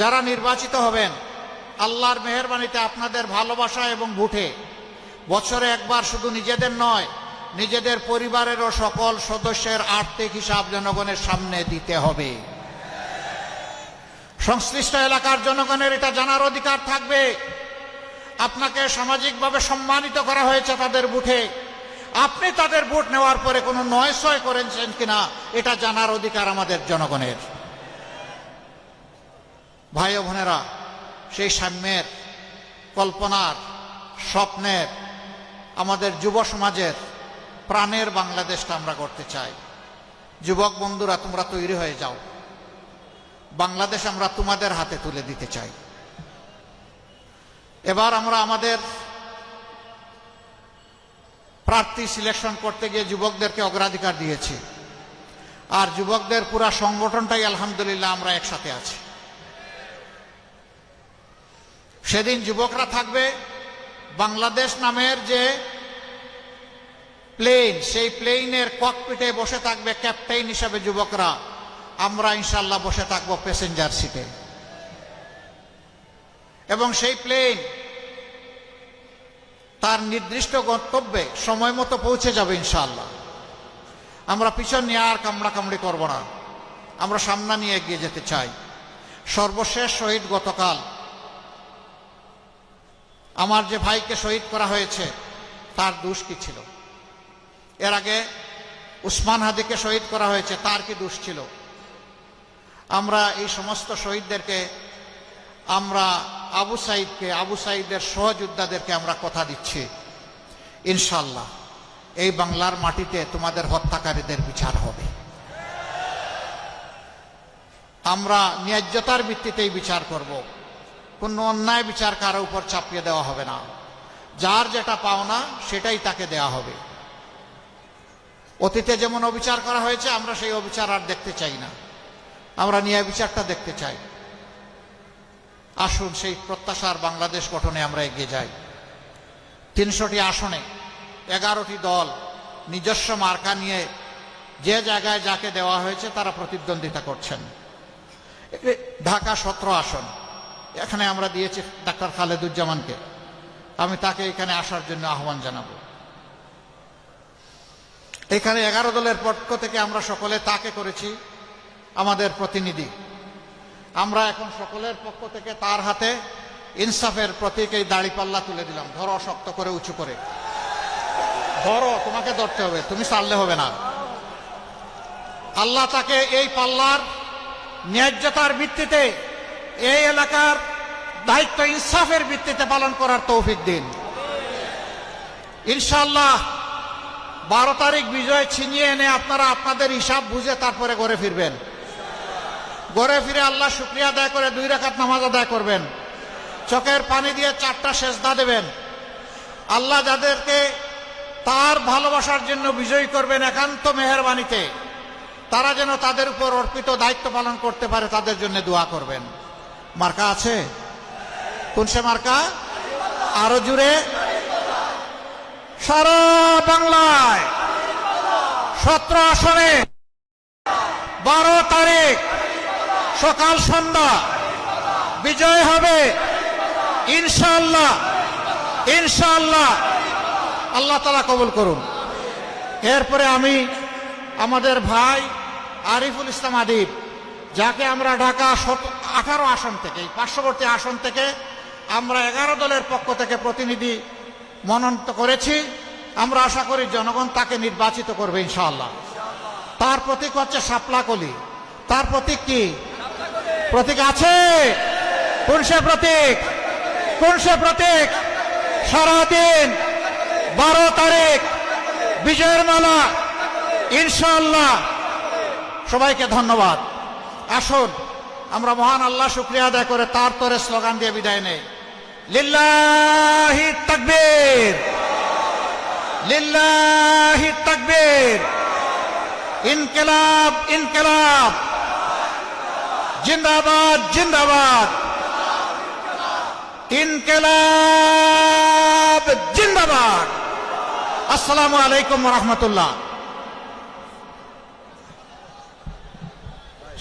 যারা নির্বাচিত হবেন, আল্লাহর মেহেরবানিতে আপনাদের ভালোবাসা এবং ভোটে বছরে একবার শুধু নিজেদের নয়, নিজেদের পরিবারেরও সকল সদস্যের আর্থিক হিসাব জনগণের সামনে দিতে হবে। সংশ্লিষ্ট এলাকার জনগণের এটা জানার অধিকার থাকবে আপনাকে সামাজিকভাবে সম্মানিত করা হয়েছে তাদের ভোটে, আপনি তাদের ভোট নেওয়ার পরে কোনো নয়ছয় করেছেন কিনা এটা জানার অধিকার আমাদের জনগণের। ভাই ও বোনেরা, সেই সাম্যের, কল্পনার, স্বপ্নের, আমাদের যুব সমাজের প্রাণের বাংলাদেশটা আমরা করতে চাই। যুবক বন্ধুরা, তোমরা তৈরি হয়ে যাও, বাংলাদেশ আমরা তোমাদের হাতে তুলে দিতে চাই। এবার আমরা আমাদের প্রার্থী সিলেকশন করতে গিয়ে যুবকদেরকে অগ্রাধিকার দিয়েছি, আর যুবকদের পুরা সংগঠনটাই আলহামদুলিল্লাহ আমরা একসাথে আছি। সেদিন যুবকরা থাকবে, বাংলাদেশ নামের যে প্লেন, সেই প্লেনের ককপিটে বসে থাকবে ক্যাপ্টেন হিসাবে যুবকরা, আমরা ইনশাল্লাহ বসে থাকবো প্যাসেঞ্জার সিটে। এবং সেই প্লেন তার নির্দিষ্ট গন্তব্যে সময় মতো পৌঁছে যাবে ইনশাআল্লাহ। আমরা পিছন নিয়ে আর কামড়াকামড়ি করব না, আমরা সামনে নিয়ে এগিয়ে যেতে চাই। সর্বশেষ শহীদ গতকাল আমার যে ভাইকে শহীদ করা হয়েছে, তার দোষ কি ছিল? এর আগে উসমান হাদিকে শহীদ করা হয়েছে, তার কি দোষ ছিল? আমরা এই সমস্ত শহীদদেরকে, আমরা আবু সাইদকে, আবু সাইদের সহযোদ্ধাদেরকে আমরা কথা দিচ্ছি ইনশাআল্লাহ এই বাংলার মাটিতে তোমাদের হত্যাকারীদের বিচার হবে। আমরা ন্যায্যতার ভিত্তিতেই বিচার করব, কোনো অন্যায় বিচার কারো উপর চাপিয়ে দেওয়া হবে না। যার যেটা পাওনা সেটাই তাকে দেয়া হবে। অতীতে যেমন অবিচার করা হয়েছে, আমরা সেই অবিচার আর দেখতে চাই না, আমরা ন্যায় বিচারটা দেখতে চাই। আসুন সেই প্রত্যাশার বাংলাদেশ গঠনে আমরা এগিয়ে যাই। 300টি আসনে 11টি দল নিজস্ব মার্কা নিয়ে যে জায়গায় যাকে দেওয়া হয়েছে তারা প্রতিদ্বন্দ্বিতা করছেন। ঢাকা 17 আসন, এখানে আমরা দিয়েছি ডাক্তার খালেদুজ্জামানকে, আমি তাকে এখানে আসার জন্য আহ্বান জানাবো। এখানে 11 দলের পক্ষ থেকে আমরা সকলে তাকে করেছি, আমাদের প্রতিনিধি। আমরা এখন সকলের পক্ষ থেকে তার হাতে ইনসাফের প্রতীক এই দাড়িপাল্লা তুলে দিলাম। ধরো, শক্ত করে উঁচু করে ধরো, তোমাকে ধরতে হবে, তুমি ছাড়লে হবে না। আল্লাহ তাকে এই পাল্লার ন্যায্যতার ভিত্তিতে এই এলাকার দায়িত্ব ইনসাফের ভিত্তিতে পালন করার তৌফিক দিন। ইনশাআল্লাহ 12 তারিখ বিজয় ছিনিয়ে এনে আপনারা আপনাদের হিসাব বুঝে তারপরে ঘরে ফিরবেন। ঘরে ফিরে আল্লাহ শুকরিয়া আদায় করে 2 রাকাত নামাজ আদায় করবেন। চোখের পানি দিয়ে 4টা সেজদা দেবেন। আল্লাহ যাদেরকে তার ভালোবাসার জন্য বিজয়ী করবেন একান্ত মেহেরবানিতে, তারা যেন তাদের উপর অর্পিত দায়িত্ব পালন করতে পারে তাদের জন্য দোয়া করবেন। মার্কা আছে? কোন সে মার্কা? আরো জুড়ে। সারা বাংলায় 17 আসনে 12 তারিখ সকাল সন্ধ্যা বিজয় হবে ইনশাআল্লাহ। ইনশাআল্লাহ আল্লাহ তাআলা কবুল করুন। এরপরে আমি আমাদের ভাই আরিফুল ইসলাম আদিব, যাকে আমরা ঢাকা 18 আসন থেকে, পার্শ্ববর্তী আসন থেকে আমরা 11 দলের পক্ষ থেকে প্রতিনিধি মনোনীত করেছি। আমরা আশা করি জনগণ তাকে নির্বাচিত করবে ইনশাআল্লাহ। তার প্রতীক হচ্ছে শাপলাকলি। তার প্রতীক কি? প্রতীক আছে? কোন সে প্রতীক? কোন সে প্রতীক? সারাদিন 12 তারিখ বিজয়ের মালা ইনশাআল্লাহ। সবাইকে ধন্যবাদ। আসুন আমরা মহান আল্লাহ শুকরিয়া আদায় করে তার তরে স্লোগান দিয়ে বিদায় নেই। লিল্লাহি তাকবীর, লিল্লাহি তাকবীর, ইনকিলাব ইনকিলাব, জিন্দাবাদ জিন্দাবাদ, ইনকিলাব জিন্দাবাদ। আসসালামু আলাইকুম ওয়া রাহমাতুল্লাহ।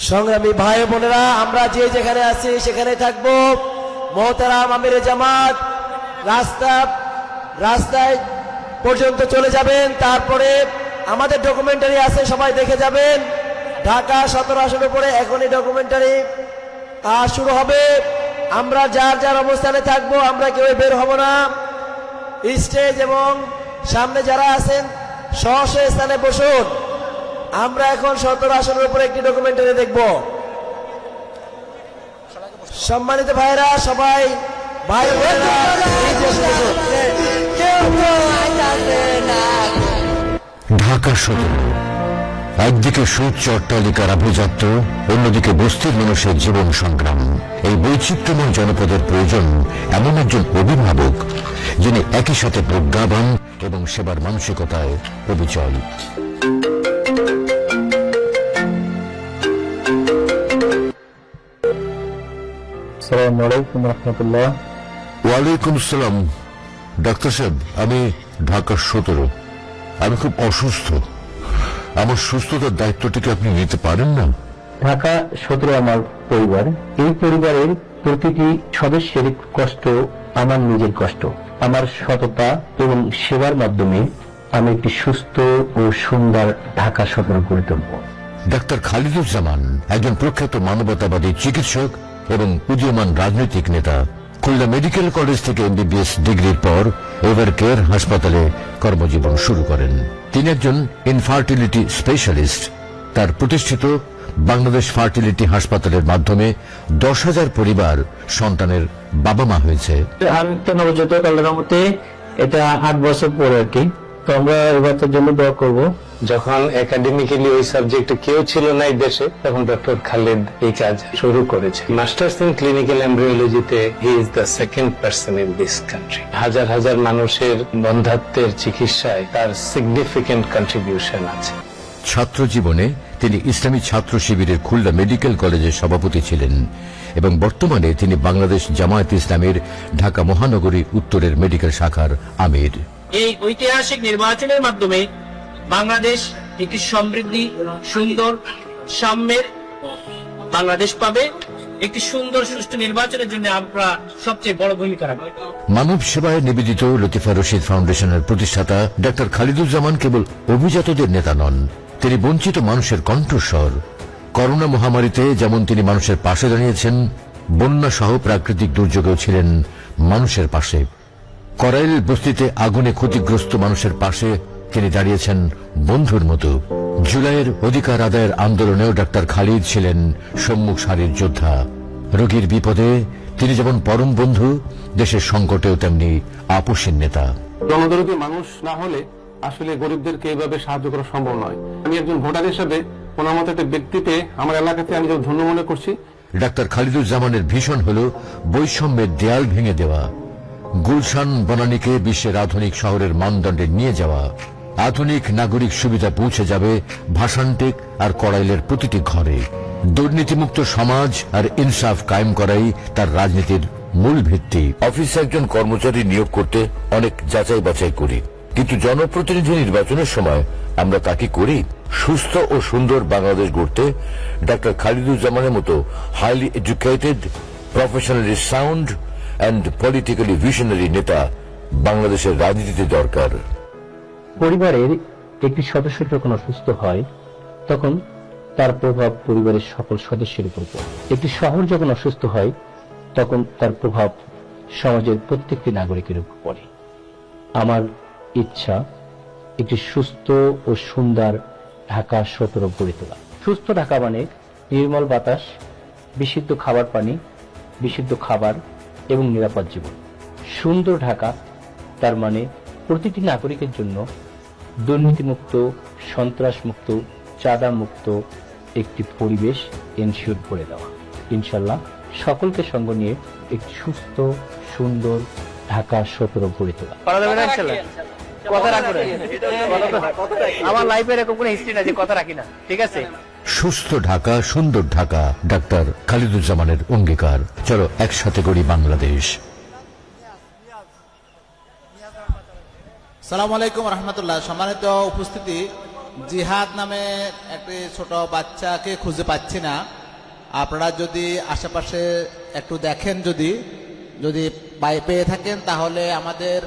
সংগ্রামী ভাই বোনেরা, আমরা যে যেখানে আছি সেখানে থাকবো। মোহতারাম আমিরে জামাত রাস্তায় পর্যন্ত চলে যাবেন, তারপরে আমাদের ডকুমেন্টারি আছে, সবাই দেখে যাবেন। ঢাকা 17 আসনের পরে এখনই ডকুমেন্টারি শুরু হবে। আমরা যার যার অবস্থানে থাকবো, আমরা কেউ বের হব না। স্টেজ এবং সামনে যারা আছেন স্ব স্থানে বসুন। আমরা এখন 17 আসনের উপরে একটি ডকুমেন্টারি দেখব। সম্মানিত ভাইরা, সবাই ভাই বোনেরা, ঢাকা 17, একদিকে সুউচ্চ অট্টালিকার আভিজাত্য, অন্যদিকে বস্তির মানুষের জীবন সংগ্রাম। এই বৈচিত্র্যময় জনপদের প্রয়োজন এমন একজন অভিভাবক যিনি একই সাথে প্রজ্ঞাবান এবং সেবার মানসিকতায় অবিচল। আসসালামু আলাইকুম রহমতুল্লাহ। ওয়ালাইকুম আসসালাম। ডাক্তার সাহেব, আমি ঢাকা 17, আমি খুব অসুস্থ। আমার সুস্থতার দায়িত্বটিকে আপনি নিতে পারেন না? ঢাকা 17 আমার পরিবার। এই পরিবারের প্রতিটি সদস্যের কষ্ট আমার নিজের কষ্ট। আমার সততা এবং সেবার মাধ্যমে আমি একটি সুস্থ ও সুন্দর ঢাকা 17 গড়ে তুলব। ডাক্তার খালিদুজ্জামান একজন প্রখ্যাত মানবতাবাদী চিকিৎসক এবং উদীয়মান রাজনৈতিক নেতা। খুলনা মেডিকেল কলেজ থেকে এমবিবিএস ডিগ্রির পর এভার কেয়ার হাসপাতালে কর্মজীবন শুরু করেন। তিনি একজন ইনফার্টিলিটি স্পেশালিস্ট। তার প্রতিষ্ঠিত বাংলাদেশ ফার্টিলিটি হাসপাতালের মাধ্যমে 10,000 পরিবার সন্তানের বাবা মা হয়েছে। আমি তো নবজাতক, আল্লাহর রহমতে এটা 8 বছর পরে আর কি। তো আমরা এবার তার জন্য দোয়া করব। যখন একাডেমিক্যালি ওই সাবজেক্টে কেউ ছিল না এই দেশে, তখন ডক্টর খালেদ এই কাজ শুরু করেছে। মাস্টার্স ইন ক্লিনিক্যাল এমব্রিওলজিতে he is the second person in this country. হাজার হাজার মানুষের বন্ধ্যাত্বের চিকিৎসায় তার সিগনিফিকেন্ট কন্ট্রিবিউশন আছে। ছাত্র জীবনে তিনি ইসলামী ছাত্র শিবিরের খুলনা মেডিকেল কলেজের সভাপতি ছিলেন এবং বর্তমানে তিনি বাংলাদেশ জামায়াত ইসলামের ঢাকা মহানগরী উত্তরের মেডিকেল শাখার আমির। এই ঐতিহাসিক নির্বাচনের মাধ্যমে বাংলাদেশ একটি সমৃদ্ধি, সুন্দর, সাম্যের বাংলাদেশ পাবে। একটি সুন্দর সুষ্ঠু নির্বাচনের জন্য আমরা সবচেয়ে বড় ভূমিকা রাখব। মানব সেবায় নিবেদিত লতিফা রশিদ ফাউন্ডেশনের প্রতিষ্ঠাতা ডাক্তার খালিদুজ্জামান কেবল অভিজাতদের নেতা নন, তিনি বঞ্চিত মানুষের কণ্ঠস্বর। করোনা মহামারীতে যেমন তিনি মানুষের পাশে দাঁড়িয়েছেন, বন্যা সহ প্রাকৃতিক দুর্যোগেও ছিলেন মানুষের পাশে। করাইল বস্তিতে আগুনে ক্ষতিগ্রস্ত মানুষের পাশে তিনি দাঁড়িয়েছেন বন্ধুর মতো। জুলাইয়ের অধিকার আদায়ের আন্দোলনেও ডাক্তার খালিদ ছিলেন সম্মুখ সারির যোদ্ধা। রোগীর বিপদে তিনি যেমন পরম বন্ধু, দেশের সংকটেও তেমনি আপোষের নেতা। জনদরদী মানুষ না হলে আসলে গরিবদেরকে এভাবে সাহায্য করা সম্ভব নয়। আমি একজন ভোটার হিসেবে ওনার মতো একটা ব্যক্তি পেয়ে আমার এলাকাতে আমি যখন ধন্য মনে করছি। ডাক্তার খালিদুজ্জামানের ভীষণ হল বৈষম্যের দেয়াল ভেঙে দেওয়া, গুলশান বনানীকে বিশ্বের আধুনিক শহরের মানদণ্ডে নিয়ে যাওয়া, আধুনিক নাগরিক সুবিধা পৌঁছে যাবে ভাষান্টেক আর কড়াইলের প্রতিটি ঘরে। দুর্নীতিমুক্ত সমাজ আর ইনসাফ কায়েম করাই তার রাজনীতির মূল ভিত্তি। অফিসে একজন কর্মচারী নিয়োগ করতে অনেক যাচাই বাছাই করি, কিন্তু জনপ্রতিনিধি নির্বাচনের সময় আমরা তা কি করি? সুস্থ ও সুন্দর বাংলাদেশ গড়তে ডাক্তার খালিদুজ্জামানের মতো highly educated, professionally sound and politically visionary নেতা বাংলাদেশের রাজনীতিতে দরকার। পরিবারের একটি সদস্য যখন অসুস্থ হয় তখন তার প্রভাব পরিবারের সকল সদস্যের উপর পড়ে। একটি শহর যখন অসুস্থ হয় তখন তার প্রভাব সমাজের প্রত্যেকটি নাগরিকের উপর পড়ে। আমার ইচ্ছা একটি সুস্থ ও সুন্দর ঢাকা 17 গড়ে তোলা। সুস্থ ঢাকা মানে নির্মল বাতাস, বিশুদ্ধ খাবার পানি, বিশুদ্ধ খাবার এবং নিরাপদ জীবন। সুন্দর ঢাকা তার মানে প্রতিটি নাগরিকের জন্য দুর্নীতিমুক্ত, সন্ত্রাসমুক্ত, চাঁদামুক্ত একটি পরিবেশ এনশিওর করে দেওয়া। ইনশাল্লাহ সকলকে সঙ্গ নিয়ে একটি সুস্থ সুন্দর ঢাকা 17 গড়ে তোলা। আমার লাইফে এরকম কোনো হিস্ট্রি না যে কথা রাখি না, ঠিক আছে? সুস্থ ঢাকা, সুন্দর ঢাকা, ডাক্তার খালিদুজ্জামানের অঙ্গীকার। চলো একসাথে গড়ি বাংলাদেশ। সালামু আলাইকুম রহমতুল্লাহ। সম্মানিত উপস্থিতি, জিহাদ নামে একটি ছোট বাচ্চাকে খুঁজে পাচ্ছি না। আপনারা যদি আশেপাশে একটু দেখেন, যদি পেয়ে থাকেন তাহলে আমাদের